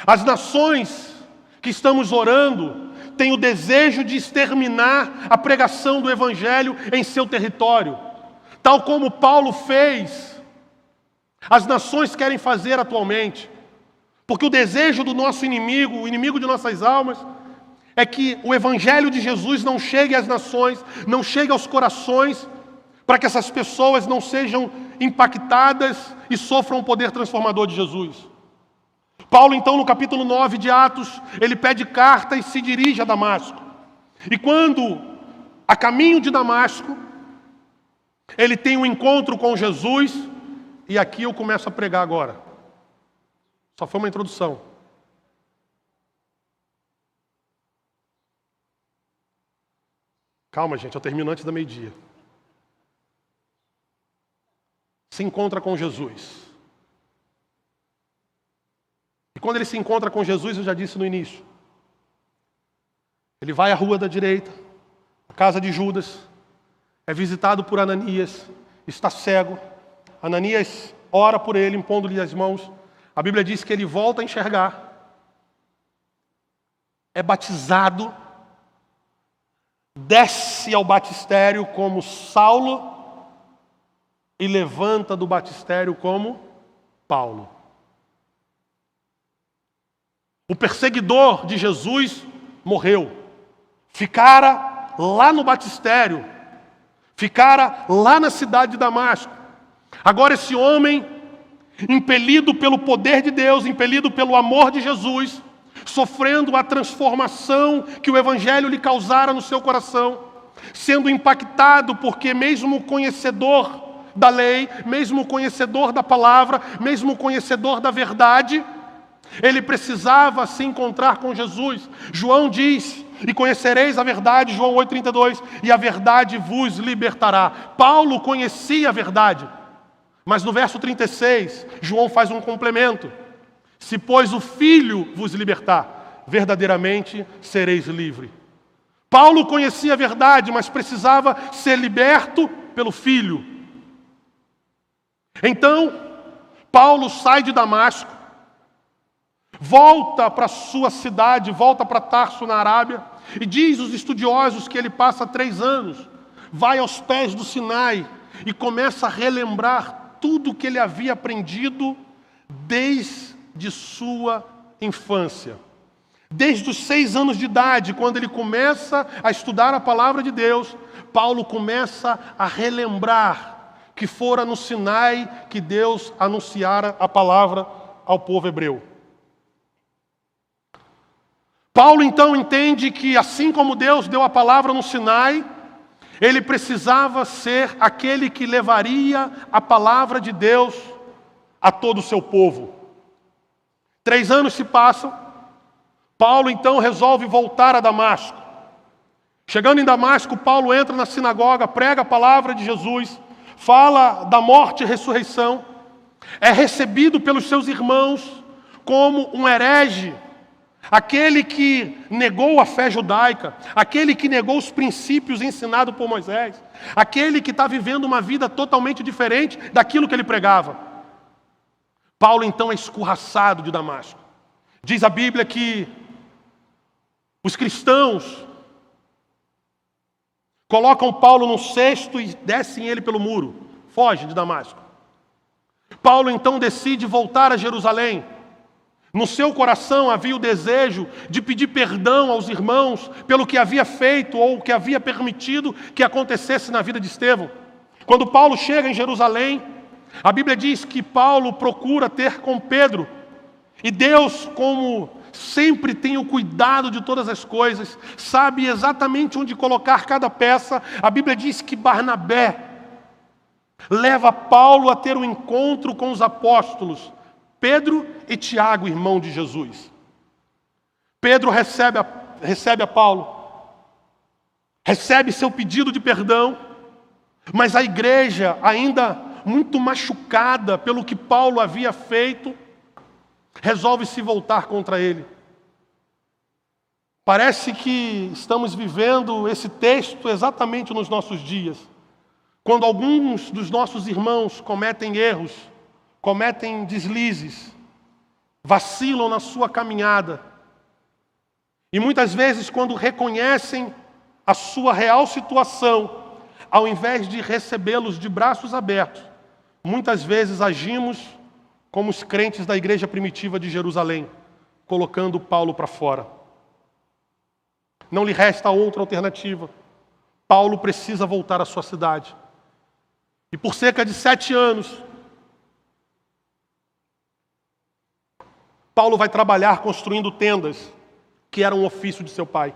As nações que estamos orando têm o desejo de exterminar a pregação do Evangelho em seu território, tal como Paulo fez, as nações querem fazer atualmente. Porque o desejo do nosso inimigo, o inimigo de nossas almas, é que o Evangelho de Jesus não chegue às nações, não chegue aos corações, para que essas pessoas não sejam impactadas e sofram o poder transformador de Jesus. Paulo, então, no capítulo 9 de Atos, ele pede carta e se dirige a Damasco. E quando, a caminho de Damasco, ele tem um encontro com Jesus, e aqui eu começo a pregar agora. Só foi uma introdução. Calma, gente, eu termino antes da meio-dia. Se encontra com Jesus. E quando ele se encontra com Jesus, eu já disse no início, ele vai à rua da direita, a casa de Judas, é visitado por Ananias, está cego. Ananias ora por ele, impondo-lhe as mãos. A Bíblia diz que ele volta a enxergar, é batizado, desce ao batistério como Saulo e levanta do batistério como Paulo. O perseguidor de Jesus morreu. Ficara lá no batistério. Ficara lá na cidade de Damasco. Agora esse homem, impelido pelo poder de Deus, impelido pelo amor de Jesus, sofrendo a transformação que o Evangelho lhe causara no seu coração, sendo impactado porque mesmo conhecedor da lei, mesmo conhecedor da palavra, mesmo conhecedor da verdade, ele precisava se encontrar com Jesus. João diz, e conhecereis a verdade, João 8,32, e a verdade vos libertará. Paulo conhecia a verdade, mas no verso 36, João faz um complemento. Se, pois, o Filho vos libertar, verdadeiramente sereis livres. Paulo conhecia a verdade, mas precisava ser liberto pelo Filho. Então, Paulo sai de Damasco, volta para sua cidade, volta para Tarso, na Arábia, e diz os estudiosos que ele passa 3 anos, vai aos pés do Sinai e começa a relembrar tudo o que ele havia aprendido desde sua infância. Desde os 6 anos de idade, quando ele começa a estudar a palavra de Deus, Paulo começa a relembrar que fora no Sinai que Deus anunciara a palavra ao povo hebreu. Paulo então entende que assim como Deus deu a palavra no Sinai, ele precisava ser aquele que levaria a palavra de Deus a todo o seu povo. 3 anos se passam. Paulo então resolve voltar a Damasco. Chegando em Damasco, Paulo entra na sinagoga, prega a palavra de Jesus, fala da morte e ressurreição, é recebido pelos seus irmãos como um herege, aquele que negou a fé judaica, aquele que negou os princípios ensinados por Moisés, aquele que está vivendo uma vida totalmente diferente daquilo que ele pregava. Paulo então é escorraçado de Damasco. Diz a Bíblia que os cristãos colocam Paulo num cesto e descem ele pelo muro. Foge de Damasco. Paulo então decide voltar a Jerusalém. No seu coração havia o desejo de pedir perdão aos irmãos pelo que havia feito ou que havia permitido que acontecesse na vida de Estevão. Quando Paulo chega em Jerusalém, a Bíblia diz que Paulo procura ter com Pedro. E Deus, como sempre tem o cuidado de todas as coisas, sabe exatamente onde colocar cada peça. A Bíblia diz que Barnabé leva Paulo a ter um encontro com os apóstolos, Pedro e Tiago, irmão de Jesus. Pedro recebe a Paulo, recebe seu pedido de perdão, mas a igreja, ainda muito machucada pelo que Paulo havia feito, resolve se voltar contra ele. Parece que estamos vivendo esse texto exatamente nos nossos dias. Quando alguns dos nossos irmãos cometem erros, cometem deslizes, vacilam na sua caminhada. E muitas vezes, quando reconhecem a sua real situação, ao invés de recebê-los de braços abertos, muitas vezes agimos como os crentes da igreja primitiva de Jerusalém, colocando Paulo para fora. Não lhe resta outra alternativa. Paulo precisa voltar à sua cidade. E por cerca de 7 anos, Paulo vai trabalhar construindo tendas, que era um ofício de seu pai.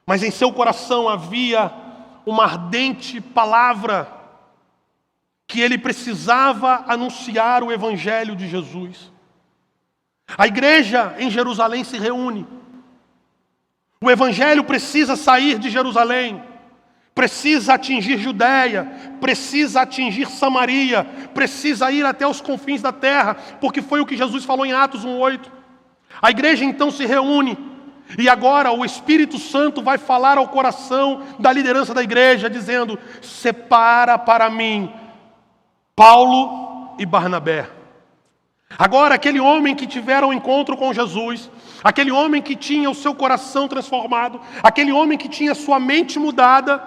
Mas em seu coração havia uma ardente palavra que ele precisava anunciar o Evangelho de Jesus. A igreja em Jerusalém se reúne. O Evangelho precisa sair de Jerusalém, precisa atingir Judeia, precisa atingir Samaria, precisa ir até os confins da terra, porque foi o que Jesus falou em Atos 1:8. A igreja então se reúne, e agora o Espírito Santo vai falar ao coração da liderança da igreja, dizendo: separa para mim Paulo e Barnabé. Agora, aquele homem que tivera um encontro com Jesus, aquele homem que tinha o seu coração transformado, aquele homem que tinha sua mente mudada,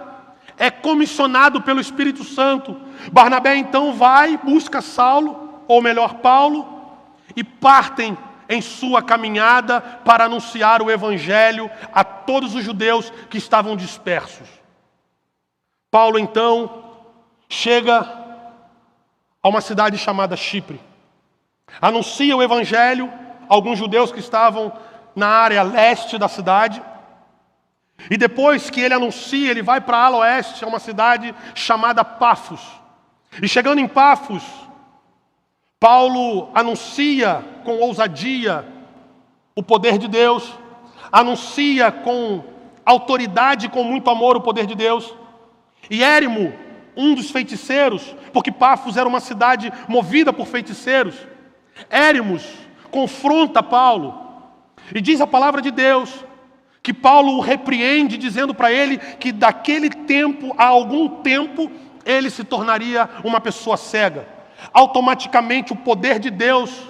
é comissionado pelo Espírito Santo. Barnabé então vai, busca Saulo, ou melhor, Paulo, e partem em sua caminhada para anunciar o Evangelho a todos os judeus que estavam dispersos. Paulo então chega a uma cidade chamada Chipre. Anuncia o Evangelho a alguns judeus que estavam na área leste da cidade. E depois que ele anuncia, ele vai para a ala oeste, a uma cidade chamada Pafos. E chegando em Pafos, Paulo anuncia com ousadia o poder de Deus, anuncia com autoridade, com muito amor o poder de Deus. E Érimo, um dos feiticeiros, porque Pafos era uma cidade movida por feiticeiros, Éremos confronta Paulo e diz a palavra de Deus que Paulo o repreende, dizendo para ele que daquele tempo a algum tempo ele se tornaria uma pessoa cega. Automaticamente o poder de Deus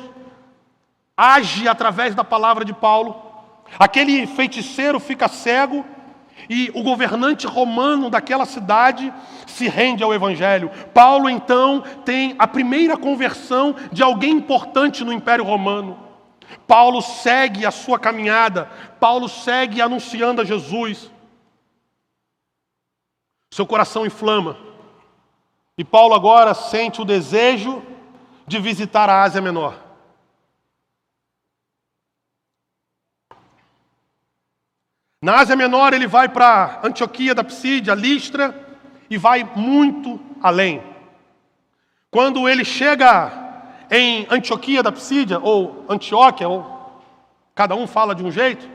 age através da palavra de Paulo. Aquele feiticeiro fica cego e o governante romano daquela cidade se rende ao Evangelho. Paulo, então, tem a primeira conversão de alguém importante no Império Romano. Paulo segue a sua caminhada. Paulo segue anunciando a Jesus. Seu coração inflama. E Paulo agora sente o desejo de visitar a Ásia Menor. Na Ásia Menor ele vai para Antioquia da Psídia, Listra, e vai muito além. Quando ele chega em Antioquia da Psídia, ou Antioquia, ou cada um fala de um jeito,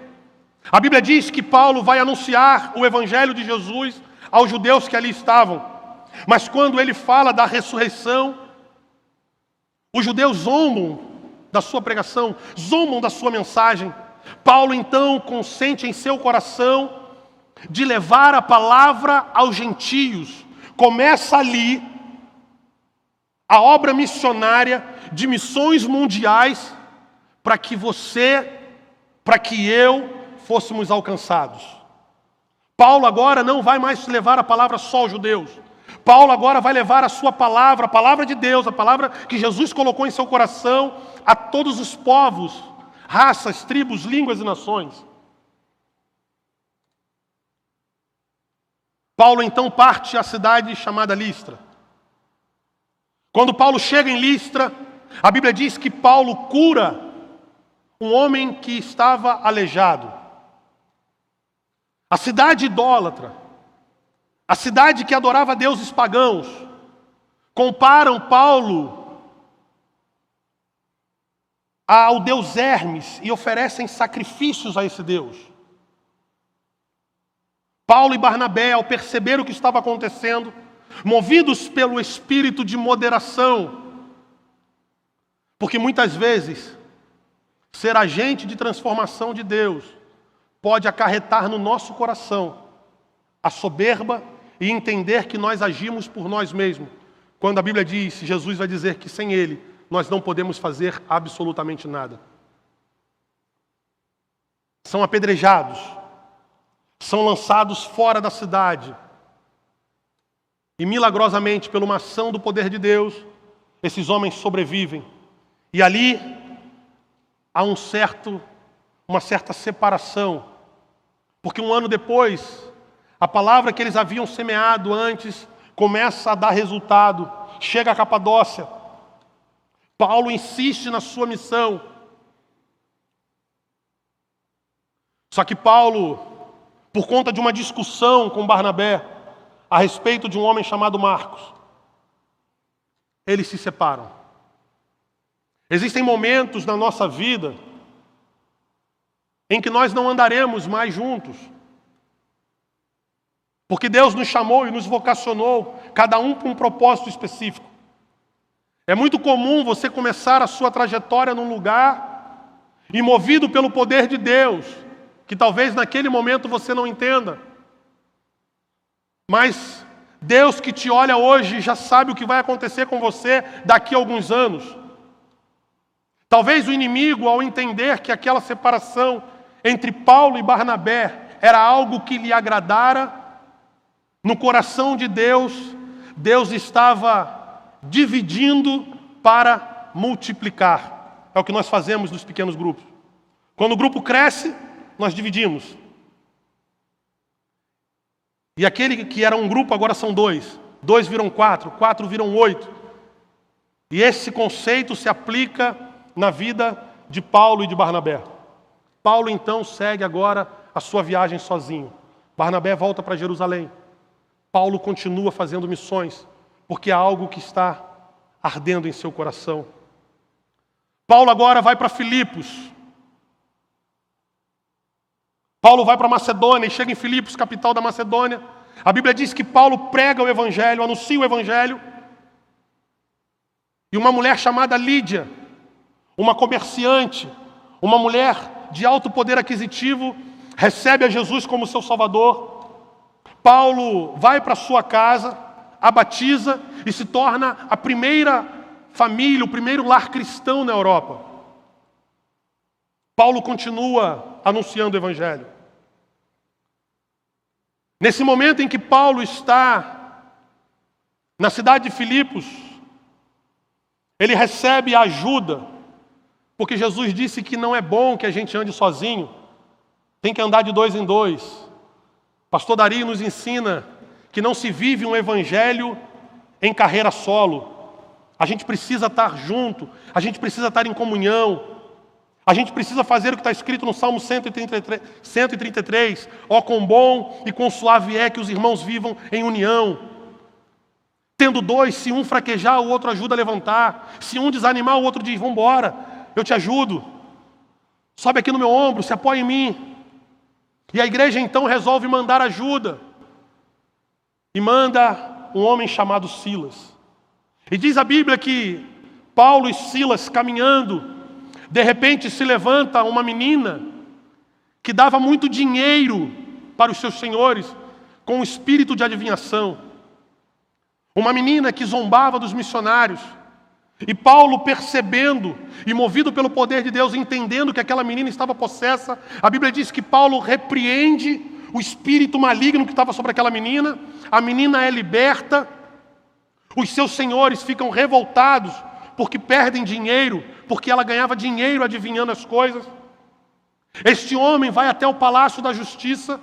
a Bíblia diz que Paulo vai anunciar o Evangelho de Jesus aos judeus que ali estavam. Mas quando ele fala da ressurreição, os judeus zombam da sua pregação, zombam da sua mensagem. Paulo então consente em seu coração de levar a palavra aos gentios. Começa ali a obra missionária de missões mundiais para que você, para que eu fôssemos alcançados. Paulo agora não vai mais levar a palavra só aos judeus. Paulo agora vai levar a sua palavra, a palavra de Deus, a palavra que Jesus colocou em seu coração, a todos os povos, raças, tribos, línguas e nações. Paulo então parte à cidade chamada Listra. Quando Paulo chega em Listra, a Bíblia diz que Paulo cura um homem que estava aleijado. A cidade idólatra, a cidade que adorava deuses pagãos, comparam Paulo ao deus Hermes e oferecem sacrifícios a esse deus. Paulo e Barnabé, ao perceber o que estava acontecendo, movidos pelo espírito de moderação, porque muitas vezes ser agente de transformação de Deus pode acarretar no nosso coração a soberba e entender que nós agimos por nós mesmos. Quando a Bíblia diz, Jesus vai dizer que sem Ele nós não podemos fazer absolutamente nada. São apedrejados, são lançados fora da cidade. E milagrosamente, por uma ação do poder de Deus, esses homens sobrevivem. E ali há uma certa separação. Porque um ano depois, a palavra que eles haviam semeado antes começa a dar resultado. Chega a Capadócia. Paulo insiste na sua missão. Só que Paulo, por conta de uma discussão com Barnabé a respeito de um homem chamado Marcos, eles se separam. Existem momentos na nossa vida em que nós não andaremos mais juntos. Porque Deus nos chamou e nos vocacionou, cada um para um propósito específico. É muito comum você começar a sua trajetória num lugar e movido pelo poder de Deus, que talvez naquele momento você não entenda. Mas Deus que te olha hoje já sabe o que vai acontecer com você daqui a alguns anos. Talvez o inimigo, ao entender que aquela separação entre Paulo e Barnabé era algo que lhe agradara, no coração de Deus, Deus estava dividindo para multiplicar. É o que nós fazemos nos pequenos grupos. Quando o grupo cresce, nós dividimos. E aquele que era um grupo agora são dois. 2 viram 4, 4 viram 8. E esse conceito se aplica na vida de Paulo e de Barnabé. Paulo então segue agora a sua viagem sozinho. Barnabé volta para Jerusalém. Paulo continua fazendo missões, porque há algo que está ardendo em seu coração. Paulo agora vai para Filipos. Paulo vai para Macedônia e chega em Filipos, capital da Macedônia. A Bíblia diz que Paulo prega o Evangelho, anuncia o Evangelho. E uma mulher chamada Lídia, uma comerciante, uma mulher de alto poder aquisitivo, recebe a Jesus como seu Salvador. Paulo vai para sua casa, a batiza e se torna a primeira família, o primeiro lar cristão na Europa. Paulo continua anunciando o Evangelho. Nesse momento em que Paulo está na cidade de Filipos, ele recebe a ajuda Porque Jesus disse que não é bom que a gente ande sozinho, tem que andar de dois em dois. Pastor Dario nos ensina que não se vive um evangelho em carreira solo. A gente precisa estar junto, a gente precisa estar em comunhão, a gente precisa fazer o que está escrito no Salmo 133, ó quão bom e quão suave é que os irmãos vivam em união. Tendo dois, se um fraquejar, o outro ajuda a levantar. Se um desanimar, o outro diz, vamos embora, eu te ajudo. Sobe aqui no meu ombro, se apoia em mim. E a igreja então resolve mandar ajuda. E manda um homem chamado Silas. E diz a Bíblia que Paulo e Silas caminhando, de repente se levanta uma menina que dava muito dinheiro para os seus senhores, com o espírito de adivinhação. Uma menina que zombava dos missionários. E Paulo, percebendo e movido pelo poder de Deus, entendendo que aquela menina estava possessa, a Bíblia diz que Paulo repreende o espírito maligno que estava sobre aquela menina. A menina é liberta. Os seus senhores ficam revoltados porque perdem dinheiro, porque ela ganhava dinheiro adivinhando as coisas. Este homem vai até o palácio da justiça,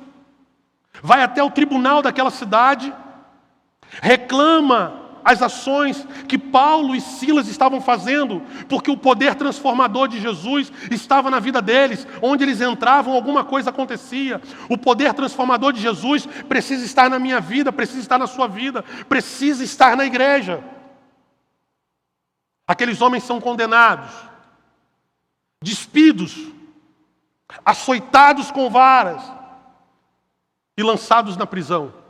vai até o tribunal daquela cidade, reclama as ações que Paulo e Silas estavam fazendo, porque o poder transformador de Jesus estava na vida deles. Onde eles entravam, alguma coisa acontecia. O poder transformador de Jesus precisa estar na minha vida, precisa estar na sua vida, precisa estar na igreja. Aqueles homens são condenados, despidos, açoitados com varas e lançados na prisão.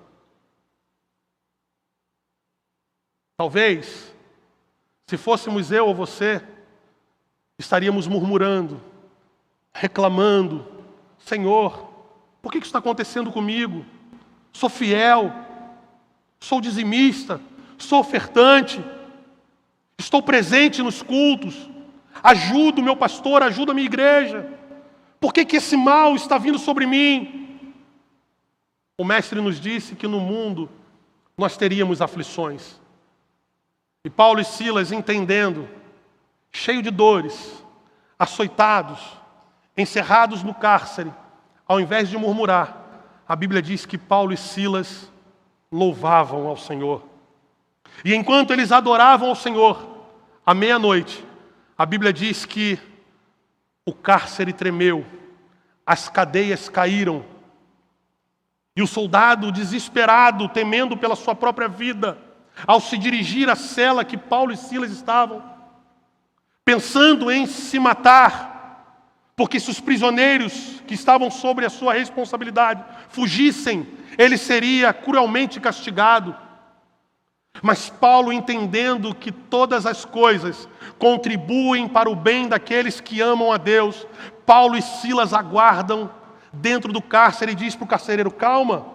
Talvez, se fôssemos eu ou você, estaríamos murmurando, reclamando, Senhor, por que isso está acontecendo comigo? Sou fiel, sou dizimista, sou ofertante, estou presente nos cultos, ajudo o meu pastor, ajudo a minha igreja. Por que esse mal está vindo sobre mim? O mestre nos disse que no mundo nós teríamos aflições. E Paulo e Silas, entendendo, cheio de dores, açoitados, encerrados no cárcere, ao invés de murmurar, a Bíblia diz que Paulo e Silas louvavam ao Senhor. E enquanto eles adoravam ao Senhor, à meia-noite, a Bíblia diz que o cárcere tremeu, as cadeias caíram, e o soldado desesperado, temendo pela sua própria vida, ao se dirigir à cela que Paulo e Silas estavam, pensando em se matar, porque se os prisioneiros que estavam sobre a sua responsabilidade fugissem, ele seria cruelmente castigado. Mas Paulo, entendendo que todas as coisas contribuem para o bem daqueles que amam a Deus, Paulo e Silas aguardam dentro do cárcere e diz para o carcereiro, calma,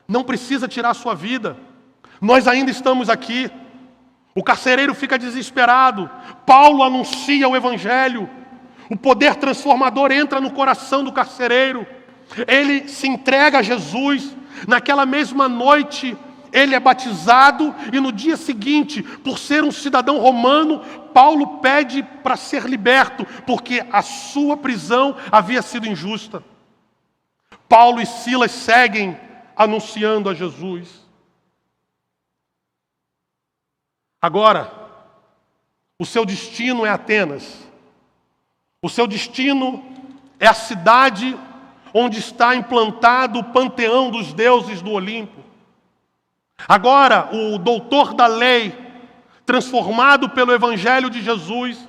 não precisa tirar a sua vida. Nós ainda estamos aqui. O carcereiro fica desesperado. Paulo anuncia o evangelho. O poder transformador entra no coração do carcereiro. Ele se entrega a Jesus. Naquela mesma noite, ele é batizado. E no dia seguinte, por ser um cidadão romano, Paulo pede para ser liberto, porque a sua prisão havia sido injusta. Paulo e Silas seguem anunciando a Jesus. Agora, o seu destino é Atenas. O seu destino é a cidade onde está implantado o panteão dos deuses do Olimpo. Agora, o doutor da lei, transformado pelo Evangelho de Jesus,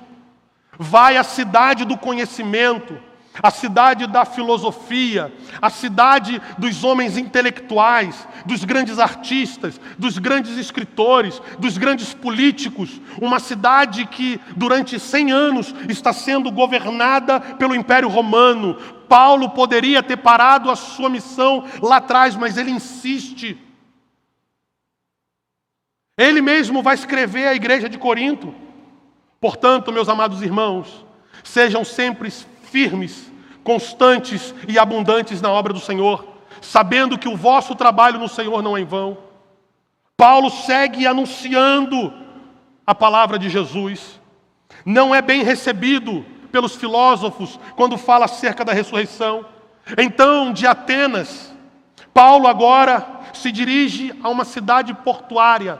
vai à cidade do conhecimento, a cidade da filosofia, a cidade dos homens intelectuais, dos grandes artistas, dos grandes escritores, dos grandes políticos. Uma cidade que durante 100 anos está sendo governada pelo Império Romano. Paulo poderia ter parado a sua missão lá atrás, mas ele insiste. Ele mesmo vai escrever à igreja de Corinto. Portanto, meus amados irmãos, sejam sempre firmes, constantes e abundantes na obra do Senhor, sabendo que o vosso trabalho no Senhor não é em vão. Paulo segue anunciando a palavra de Jesus. Não é bem recebido pelos filósofos quando fala acerca da ressurreição. Então, de Atenas, Paulo agora se dirige a uma cidade portuária.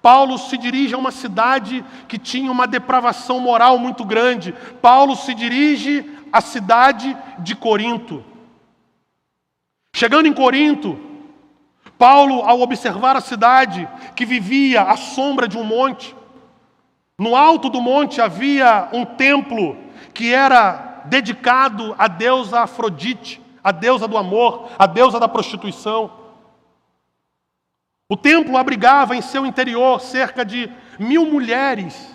Paulo se dirige a uma cidade que tinha uma depravação moral muito grande. Paulo se dirige à cidade de Corinto. Chegando em Corinto, Paulo, ao observar a cidade que vivia à sombra de um monte, no alto do monte havia um templo que era dedicado à deusa Afrodite, a deusa do amor, a deusa da prostituição. O templo abrigava em seu interior cerca de 1000 mulheres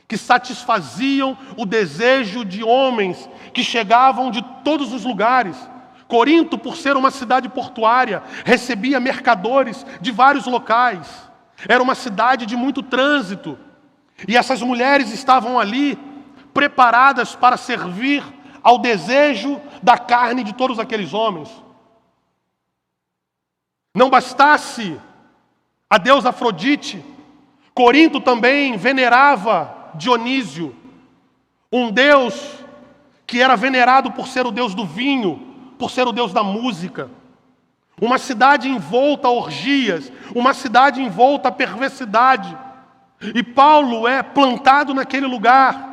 que satisfaziam o desejo de homens que chegavam de todos os lugares. Corinto, por ser uma cidade portuária, recebia mercadores de vários locais. Era uma cidade de muito trânsito. E essas mulheres estavam ali preparadas para servir ao desejo da carne de todos aqueles homens. Não bastasse a deusa Afrodite, Corinto também venerava Dionísio, um deus que era venerado por ser o deus do vinho, por ser o deus da música. Uma cidade envolta a orgias, uma cidade envolta a perversidade. E Paulo é plantado naquele lugar,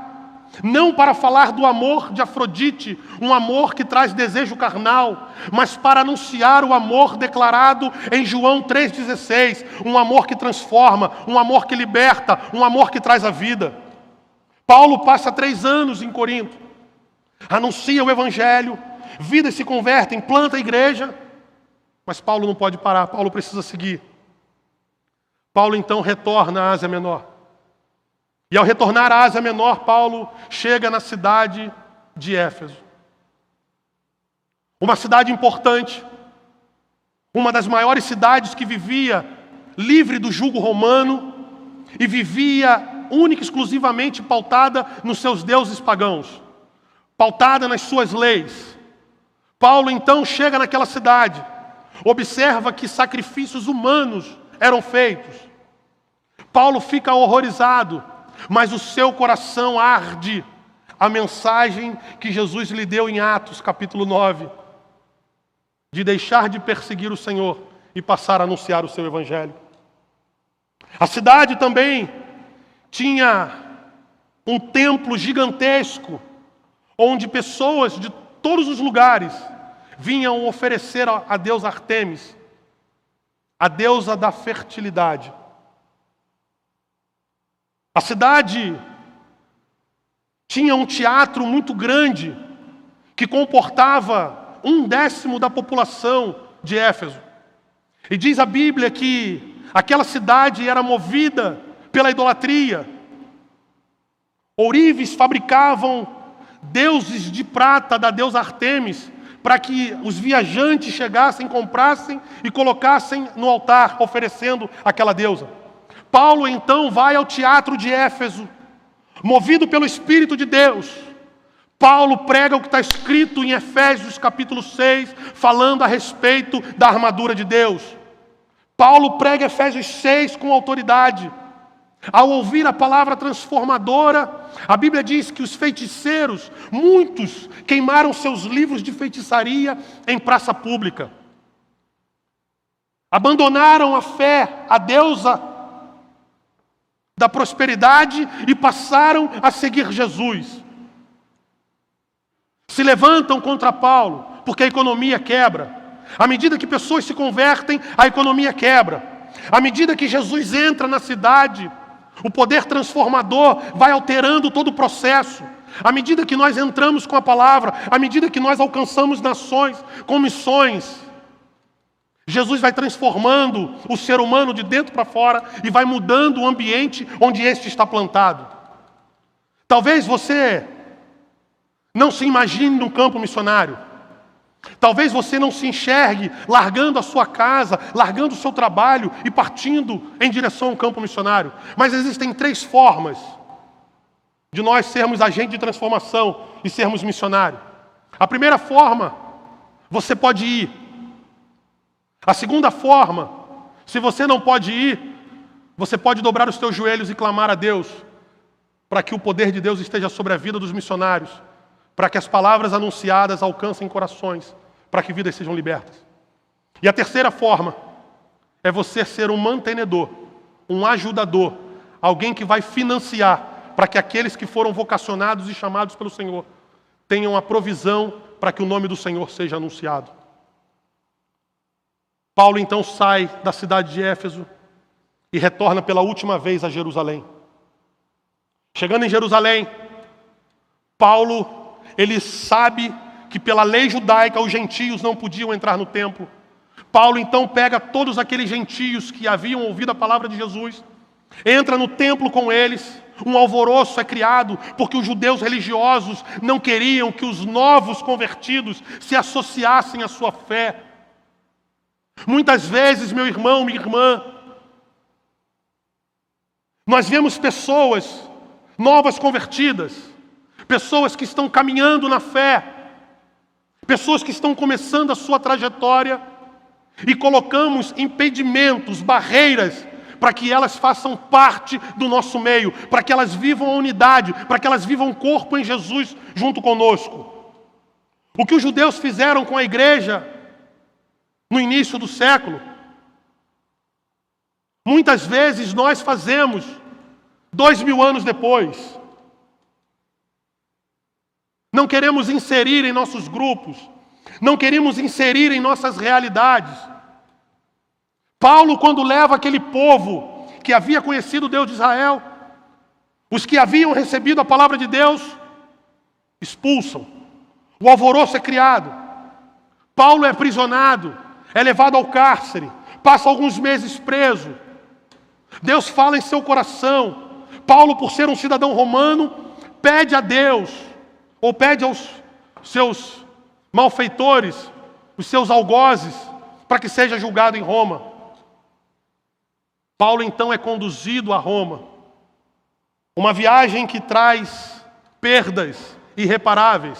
não para falar do amor de Afrodite, um amor que traz desejo carnal, mas para anunciar o amor declarado em João 3,16, um amor que transforma, um amor que liberta, um amor que traz a vida. Paulo passa 3 anos em Corinto, anuncia o Evangelho, vidas se convertem, planta a igreja, mas Paulo não pode parar, Paulo precisa seguir. Paulo então retorna à Ásia Menor. E ao retornar à Ásia Menor, Paulo chega na cidade de Éfeso. Uma cidade importante, uma das maiores cidades que vivia livre do jugo romano e vivia única e exclusivamente pautada nos seus deuses pagãos, pautada nas suas leis. Paulo então chega naquela cidade, observa que sacrifícios humanos eram feitos. Paulo fica horrorizado, mas o seu coração arde a mensagem que Jesus lhe deu em Atos capítulo 9, de deixar de perseguir o Senhor e passar a anunciar o seu Evangelho. A cidade também tinha um templo gigantesco, onde pessoas de todos os lugares vinham oferecer a deusa Artemis, a deusa da fertilidade. A cidade tinha um teatro muito grande que comportava 1/10 da população de Éfeso. E diz a Bíblia que aquela cidade era movida pela idolatria. Ourives fabricavam deuses de prata da deusa Artemis para que os viajantes chegassem, comprassem e colocassem no altar, oferecendo aquela deusa. Paulo então vai ao teatro de Éfeso, movido pelo Espírito de Deus. Paulo prega o que está escrito em Efésios capítulo 6, falando a respeito da armadura de Deus. Paulo prega Efésios 6 com autoridade. Ao ouvir a palavra transformadora, a Bíblia diz que os feiticeiros, muitos, queimaram seus livros de feitiçaria em praça pública. Abandonaram a fé, a deusa da prosperidade e passaram a seguir Jesus. Se levantam contra Paulo, porque a economia quebra. À medida que pessoas se convertem, a economia quebra. À medida que Jesus entra na cidade, o poder transformador vai alterando todo o processo. À medida que nós entramos com a palavra, à medida que nós alcançamos nações com missões, Jesus vai transformando o ser humano de dentro para fora e vai mudando o ambiente onde este está plantado. Talvez você não se imagine num campo missionário. Talvez você não se enxergue largando a sua casa, largando o seu trabalho e partindo em direção ao campo missionário. Mas existem 3 formas de nós sermos agentes de transformação e sermos missionários. A primeira forma, você pode ir. A segunda forma, se você não pode ir, você pode dobrar os teus joelhos e clamar a Deus. para que o poder de Deus esteja sobre a vida dos missionários, para que as palavras anunciadas alcancem corações, para que vidas sejam libertas. E a terceira forma é você ser um mantenedor, um ajudador, alguém que vai financiar para que aqueles que foram vocacionados e chamados pelo Senhor tenham a provisão para que o nome do Senhor seja anunciado. Paulo então sai da cidade de Éfeso e retorna pela última vez a Jerusalém. Chegando em Jerusalém, Paulo, ele sabe que pela lei judaica os gentios não podiam entrar no templo. Paulo então pega todos aqueles gentios que haviam ouvido a palavra de Jesus, entra no templo com eles, um alvoroço é criado, porque os judeus religiosos não queriam que os novos convertidos se associassem à sua fé. Muitas vezes, meu irmão, minha irmã, nós vemos pessoas novas convertidas, pessoas que estão caminhando na fé, pessoas que estão começando a sua trajetória e colocamos impedimentos, barreiras, para que elas façam parte do nosso meio, para que elas vivam a unidade, para que elas vivam o corpo em Jesus junto conosco. O que os judeus fizeram com a igreja no início do século, muitas vezes nós fazemos 2000 anos depois. Não queremos inserir em nossos grupos, não queremos inserir em nossas realidades. Paulo, quando leva aquele povo que havia conhecido o Deus de Israel, os que haviam recebido a palavra de Deus, expulsam. O alvoroço é criado. Paulo é aprisionado, é levado ao cárcere, passa alguns meses preso. Deus fala em seu coração. Paulo, por ser um cidadão romano, pede a Deus, ou pede aos seus malfeitores, os seus algozes, para que seja julgado em Roma. Paulo então é conduzido a Roma. Uma viagem que traz perdas irreparáveis.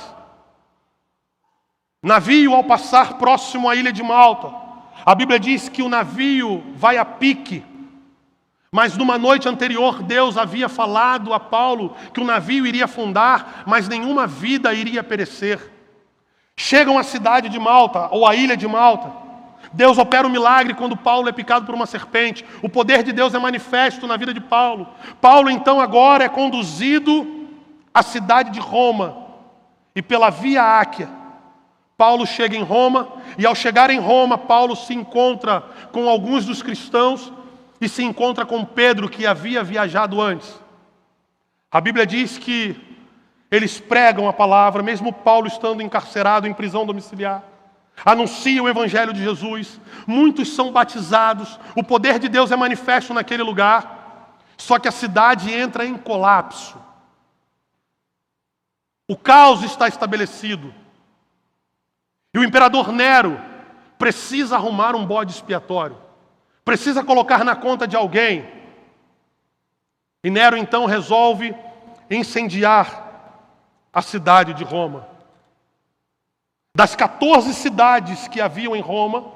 Navio, ao passar próximo à ilha de Malta, a Bíblia diz que o navio vai a pique. Mas numa noite anterior, Deus havia falado a Paulo que o navio iria afundar, mas nenhuma vida iria perecer. Chegam à cidade de Malta, ou à ilha de Malta. Deus opera um milagre quando Paulo é picado por uma serpente. O poder de Deus é manifesto na vida de Paulo. Paulo, então, agora é conduzido à cidade de Roma. E pela Via Áquia, Paulo chega em Roma. E ao chegar em Roma, Paulo se encontra com alguns dos cristãos e se encontra com Pedro, que havia viajado antes. A Bíblia diz que eles pregam a palavra, mesmo Paulo estando encarcerado em prisão domiciliar. Anunciam o Evangelho de Jesus. Muitos são batizados. O poder de Deus é manifesto naquele lugar. Só que a cidade entra em colapso. O caos está estabelecido. E o imperador Nero precisa arrumar um bode expiatório. Precisa colocar na conta de alguém. E Nero então resolve incendiar a cidade de Roma. Das 14 cidades que haviam em Roma,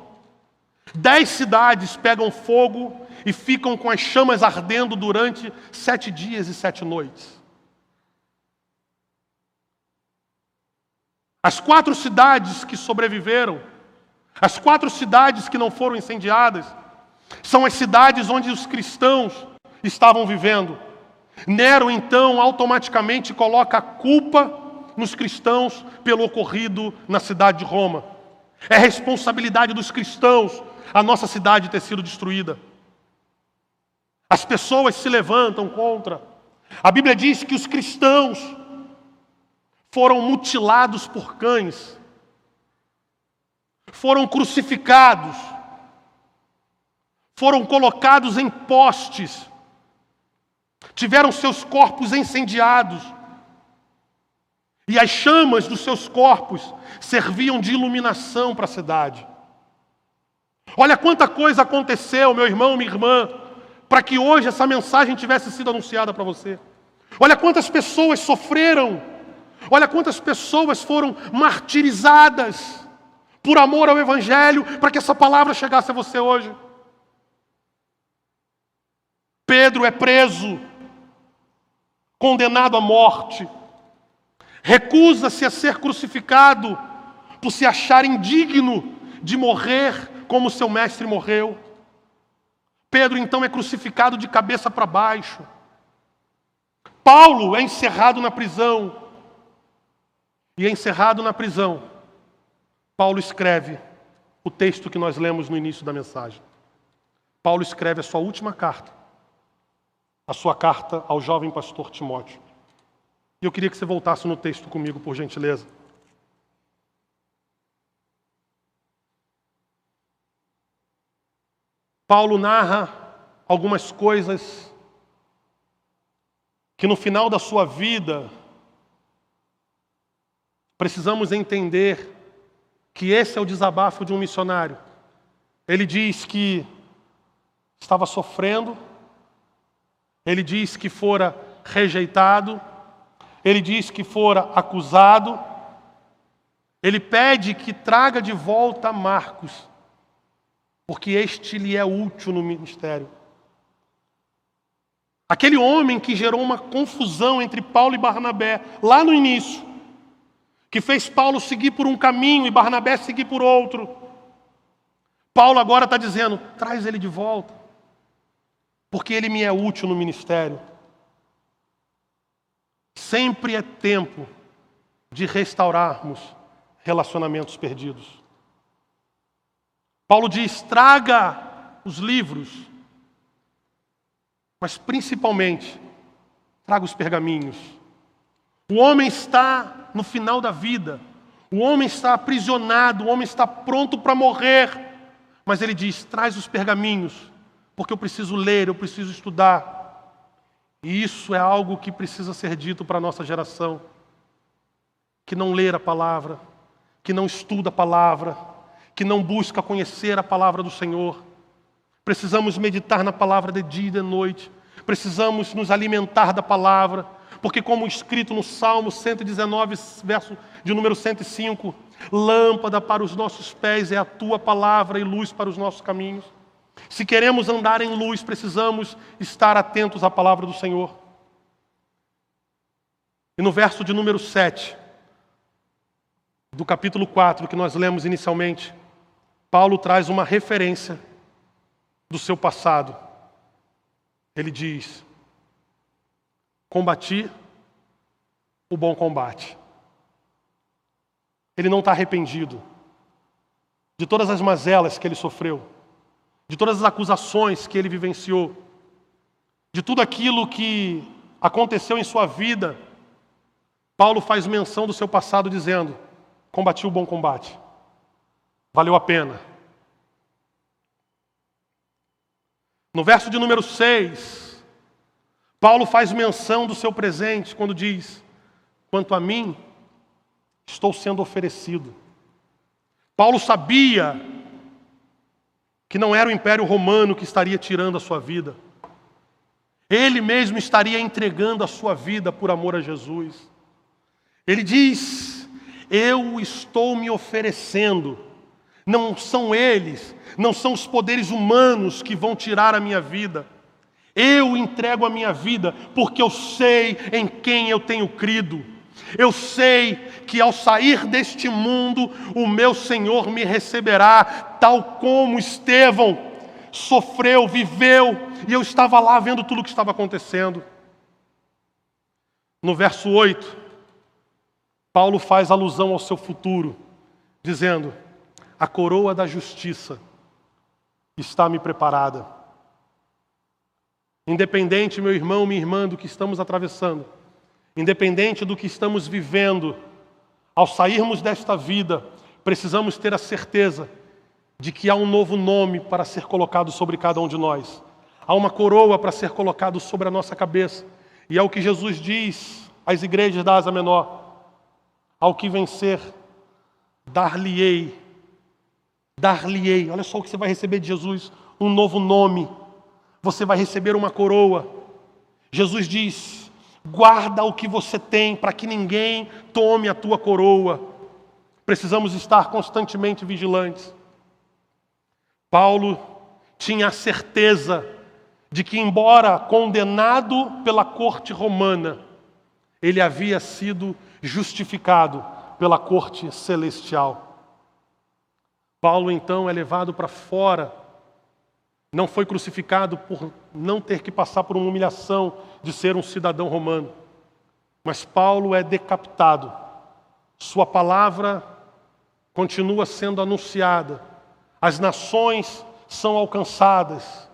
10 cidades pegam fogo e ficam com as chamas ardendo durante 7 dias e 7 noites. As 4 cidades que sobreviveram, as 4 cidades que não foram incendiadas, são as cidades onde os cristãos estavam vivendo. Nero, então, automaticamente coloca a culpa nos cristãos pelo ocorrido na cidade de Roma. É responsabilidade dos cristãos a nossa cidade ter sido destruída. As pessoas se levantam contra. A Bíblia diz que os cristãos foram mutilados por cães, foram crucificados, foram colocados em postes, tiveram seus corpos incendiados. E as chamas dos seus corpos serviam de iluminação para a cidade. Olha quanta coisa aconteceu, meu irmão, minha irmã, para que hoje essa mensagem tivesse sido anunciada para você. Olha quantas pessoas sofreram. Olha quantas pessoas foram martirizadas por amor ao Evangelho, para que essa palavra chegasse a você hoje. Pedro é preso. condenado à morte. Recusa-se a ser crucificado por se achar indigno de morrer como seu mestre morreu. Pedro então é crucificado de cabeça para baixo. Paulo é encerrado na prisão. E encerrado na prisão, Paulo escreve o texto que nós lemos no início da mensagem. Paulo escreve a sua última carta, a sua carta ao jovem pastor Timóteo. E eu queria que você voltasse no texto comigo, por gentileza. Paulo narra algumas coisas que no final da sua vida precisamos entender que esse é o desabafo de um missionário. Ele diz que estava sofrendo, ele diz que fora rejeitado, ele diz que fora acusado. Ele pede que traga de volta Marcos, porque este lhe é útil no ministério. Aquele homem que gerou uma confusão entre Paulo e Barnabé, lá no início, que fez Paulo seguir por um caminho e Barnabé seguir por outro. Paulo agora está dizendo, traz ele de volta, porque ele me é útil no ministério. Sempre é tempo de restaurarmos relacionamentos perdidos. Paulo diz, traga os livros, mas principalmente, traga os pergaminhos. O homem está no final da vida, o homem está aprisionado, o homem está pronto para morrer, mas ele diz, traz os pergaminhos, porque eu preciso ler, eu preciso estudar. E isso é algo que precisa ser dito para a nossa geração, que não lê a palavra, que não estuda a palavra, que não busca conhecer a palavra do Senhor. Precisamos meditar na palavra de dia e de noite, precisamos nos alimentar da palavra, porque como escrito no Salmo 119, verso de número 105, lâmpada para os nossos pés é a tua palavra e luz para os nossos caminhos. Se queremos andar em luz, precisamos estar atentos à palavra do Senhor. E no verso de número 7, do capítulo 4, que nós lemos inicialmente, Paulo traz uma referência do seu passado. Ele diz, combati o bom combate. Ele não está arrependido de todas as mazelas que ele sofreu, de todas as acusações que ele vivenciou, de tudo aquilo que aconteceu em sua vida. Paulo faz menção do seu passado dizendo, combati o bom combate, valeu a pena. No verso de número 6, Paulo faz menção do seu presente quando diz, quanto a mim, estou sendo oferecido. Paulo sabia que não era o Império Romano que estaria tirando a sua vida. Ele mesmo estaria entregando a sua vida por amor a Jesus. Ele diz, eu estou me oferecendo. Não são eles, não são os poderes humanos que vão tirar a minha vida. Eu entrego a minha vida porque eu sei em quem eu tenho crido. Eu sei que ao sair deste mundo, o meu Senhor me receberá, tal como Estevão sofreu, viveu, e eu estava lá vendo tudo o que estava acontecendo. No verso 8, Paulo faz alusão ao seu futuro, dizendo, a coroa da justiça está me preparada. Independente, meu irmão, minha irmã, do que estamos atravessando, independente do que estamos vivendo, ao sairmos desta vida, precisamos ter a certeza de que há um novo nome para ser colocado sobre cada um de nós. Há uma coroa para ser colocado sobre a nossa cabeça. E é o que Jesus diz às igrejas da Ásia Menor. Ao que vencer, dar-lhe-ei, olha só o que você vai receber de Jesus, um novo nome. Você vai receber uma coroa. Jesus diz, guarda o que você tem para que ninguém tome a tua coroa. Precisamos estar constantemente vigilantes. Paulo tinha a certeza de que, embora condenado pela corte romana, Ele havia sido justificado pela corte celestial. Paulo, então, é levado para fora. Não foi crucificado por não ter que passar por uma humilhação de ser um cidadão romano. Mas Paulo é decapitado. Sua palavra continua sendo anunciada. As nações são alcançadas.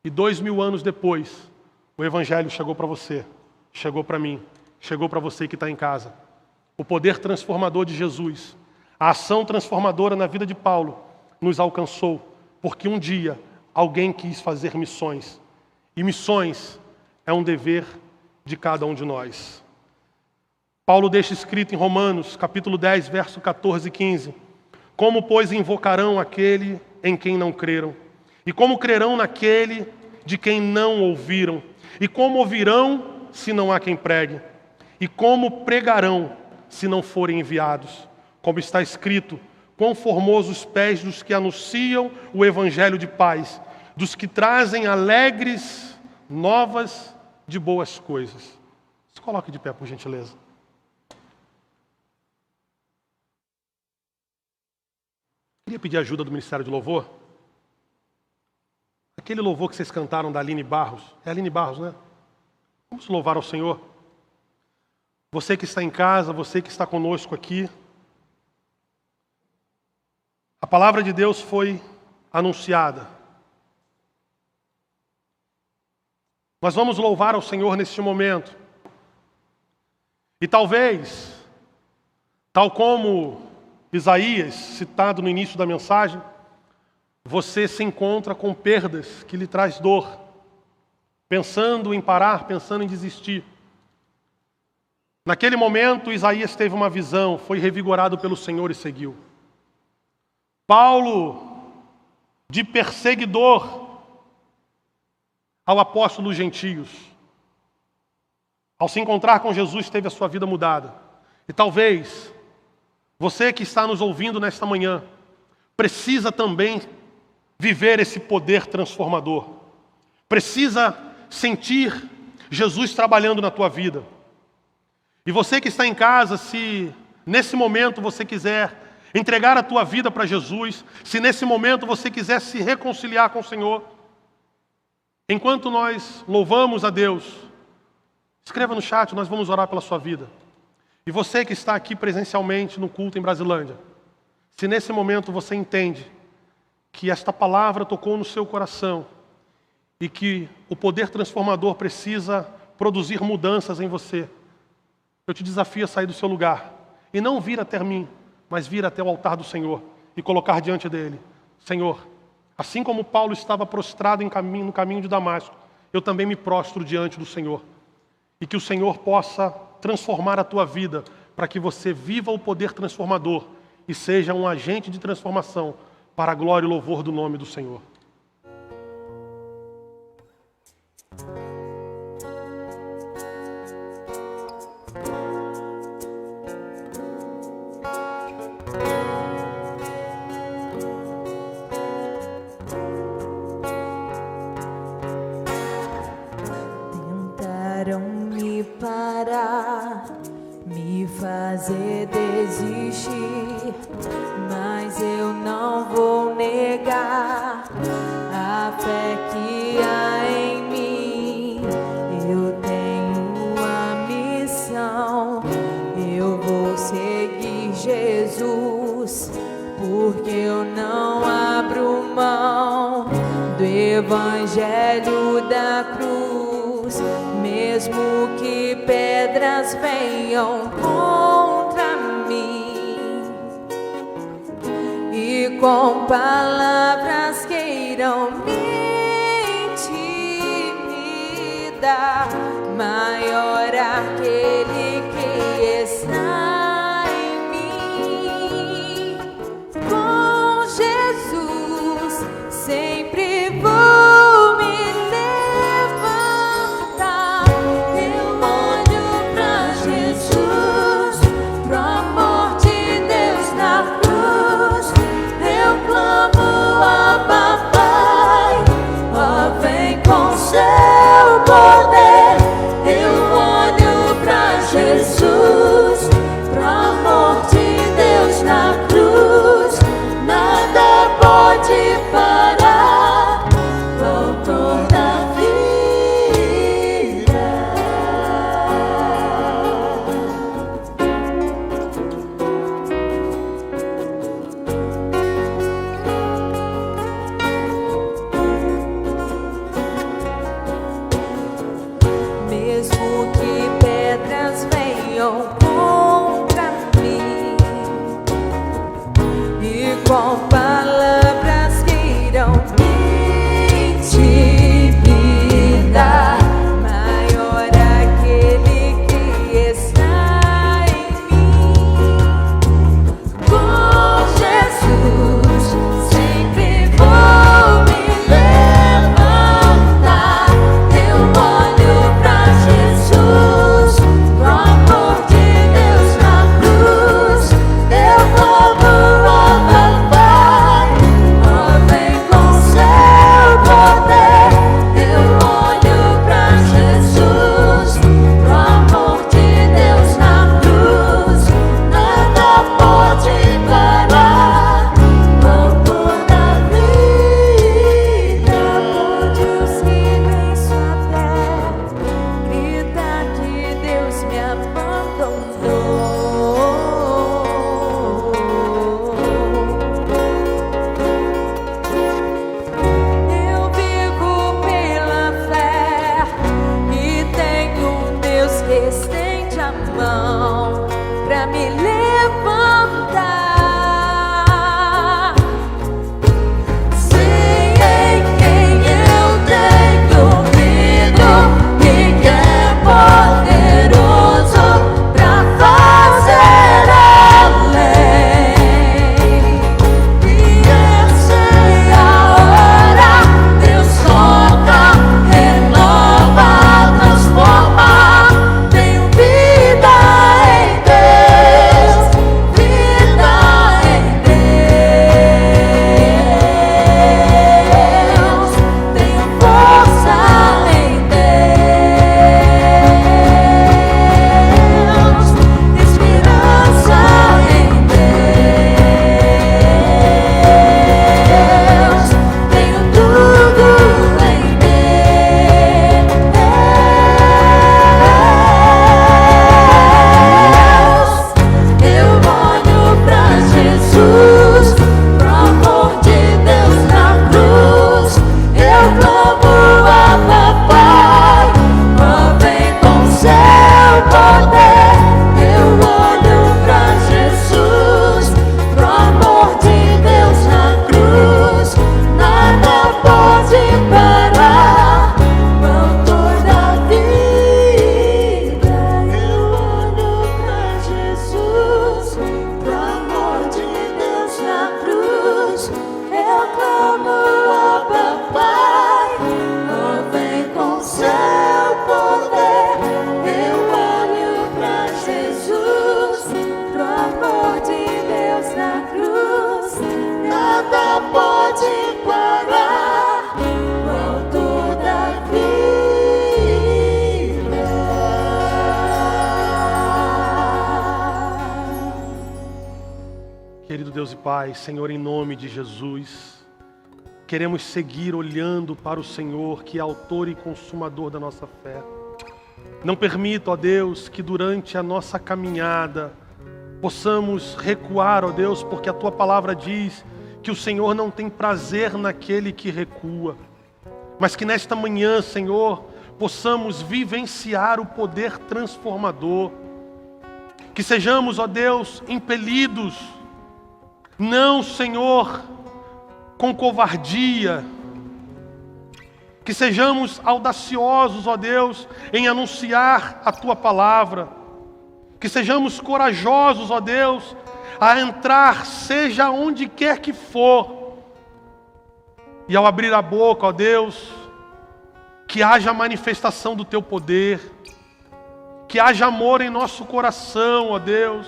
E 2000 anos depois, o Evangelho chegou para você, chegou para mim, chegou para você que está em casa. O poder transformador de Jesus, a ação transformadora na vida de Paulo, nos alcançou, porque um dia alguém quis fazer missões. E missões é um dever de cada um de nós. Paulo deixa escrito em Romanos, capítulo 10, verso 14 e 15. Como, pois, invocarão aquele em quem não creram? E como crerão naquele de quem não ouviram? E como ouvirão se não há quem pregue? E como pregarão se não forem enviados? Como está escrito, quão formosos os pés dos que anunciam o evangelho de paz, dos que trazem alegres novas de boas coisas. Se coloque de pé, por gentileza. Queria pedir ajuda do Ministério de Louvor. Aquele louvor que vocês cantaram da Aline Barros. É a Aline Barros, né? Vamos louvar ao Senhor. Você que está em casa, você que está conosco aqui. A palavra de Deus foi anunciada. Nós vamos louvar ao Senhor neste momento. E talvez, tal como Isaías, citado no início da mensagem, você se encontra com perdas que lhe traz dor, pensando em parar, pensando em desistir. Naquele momento, Isaías teve uma visão, foi revigorado pelo Senhor e seguiu. Paulo, de perseguidor ao apóstolo dos gentios, ao se encontrar com Jesus, teve a sua vida mudada. E talvez você que está nos ouvindo nesta manhã precisa também viver esse poder transformador. Precisa sentir Jesus trabalhando na tua vida. E você que está em casa, se nesse momento você quiser entregar a tua vida para Jesus, se nesse momento você quiser se reconciliar com o Senhor, enquanto nós louvamos a Deus, escreva no chat, nós vamos orar pela sua vida. E você que está aqui presencialmente no culto em Brasilândia, se nesse momento você entende que esta palavra tocou no seu coração e que o poder transformador precisa produzir mudanças em você, eu te desafio a sair do seu lugar e não vir até mim, mas vir até o altar do Senhor e colocar diante dele: Senhor, assim como Paulo estava prostrado no caminho de Damasco, eu também me prostro diante do Senhor. E que o Senhor possa transformar a tua vida para que você viva o poder transformador e seja um agente de transformação para a glória e louvor do nome do Senhor. Tentaram me parar, me fazer desistir, mas eu não vou negar a fé que há em mim. Eu tenho a missão, eu vou seguir Jesus, porque eu não abro mão do evangelho da cruz, mesmo que pedras venham contra mim e com palavras queiram me intimidar, maior aquele que está em mim. Com Jesus sempre vou me levantar. Eu olho pra Jesus, pro amor de Deus na cruz. Eu clamo, Abba, Pai, ó, vem com seu poder. Eu olho pra Jesus. Pai, Senhor, em nome de Jesus, queremos seguir olhando para o Senhor, que é autor e consumador da nossa fé. Não permita, ó Deus, que durante a nossa caminhada possamos recuar, ó Deus, porque a Tua palavra diz que o Senhor não tem prazer naquele que recua. Mas que nesta manhã, Senhor, possamos vivenciar o poder transformador. Que sejamos, ó Deus, impelidos, não, Senhor, com covardia. Que sejamos audaciosos, ó Deus, em anunciar a Tua palavra. Que sejamos corajosos, ó Deus, a entrar, seja onde quer que for. E ao abrir a boca, ó Deus, que haja manifestação do Teu poder. Que haja amor em nosso coração, ó Deus.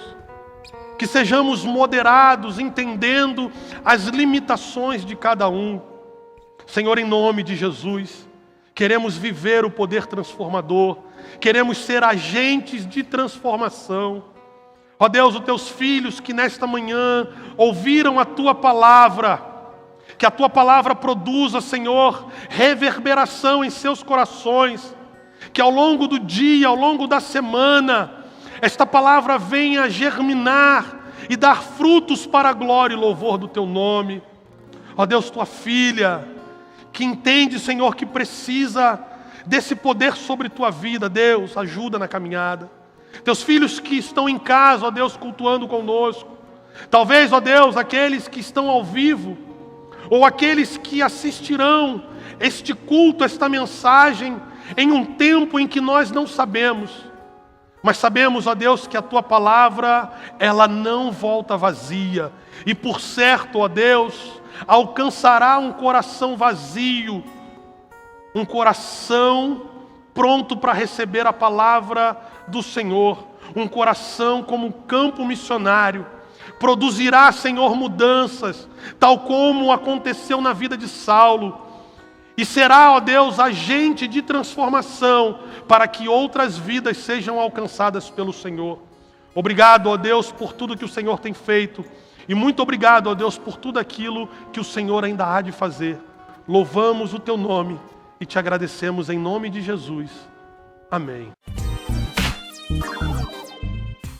Que sejamos moderados, entendendo as limitações de cada um. Senhor, em nome de Jesus, queremos viver o poder transformador, queremos ser agentes de transformação. Ó Deus, os Teus filhos que nesta manhã ouviram a Tua palavra, que a Tua palavra produza, Senhor, reverberação em seus corações, que ao longo do dia, ao longo da semana, esta palavra venha germinar e dar frutos para a glória e louvor do Teu nome. Ó Deus, Tua filha, que entende, Senhor, que precisa desse poder sobre tua vida, Deus, ajuda na caminhada. Teus filhos que estão em casa, ó Deus, cultuando conosco. Talvez, ó Deus, aqueles que estão ao vivo, ou aqueles que assistirão este culto, esta mensagem, em um tempo em que nós não sabemos. Mas sabemos, ó Deus, que a Tua palavra, ela não volta vazia. E por certo, ó Deus, alcançará um coração vazio, um coração pronto para receber a palavra do Senhor, um coração como um campo missionário, produzirá, Senhor, mudanças, tal como aconteceu na vida de Saulo, e será, ó Deus, agente de transformação, para que outras vidas sejam alcançadas pelo Senhor. Obrigado, ó Deus, por tudo que o Senhor tem feito, e muito obrigado, ó Deus, por tudo aquilo que o Senhor ainda há de fazer. Louvamos o Teu nome e Te agradecemos em nome de Jesus. Amém.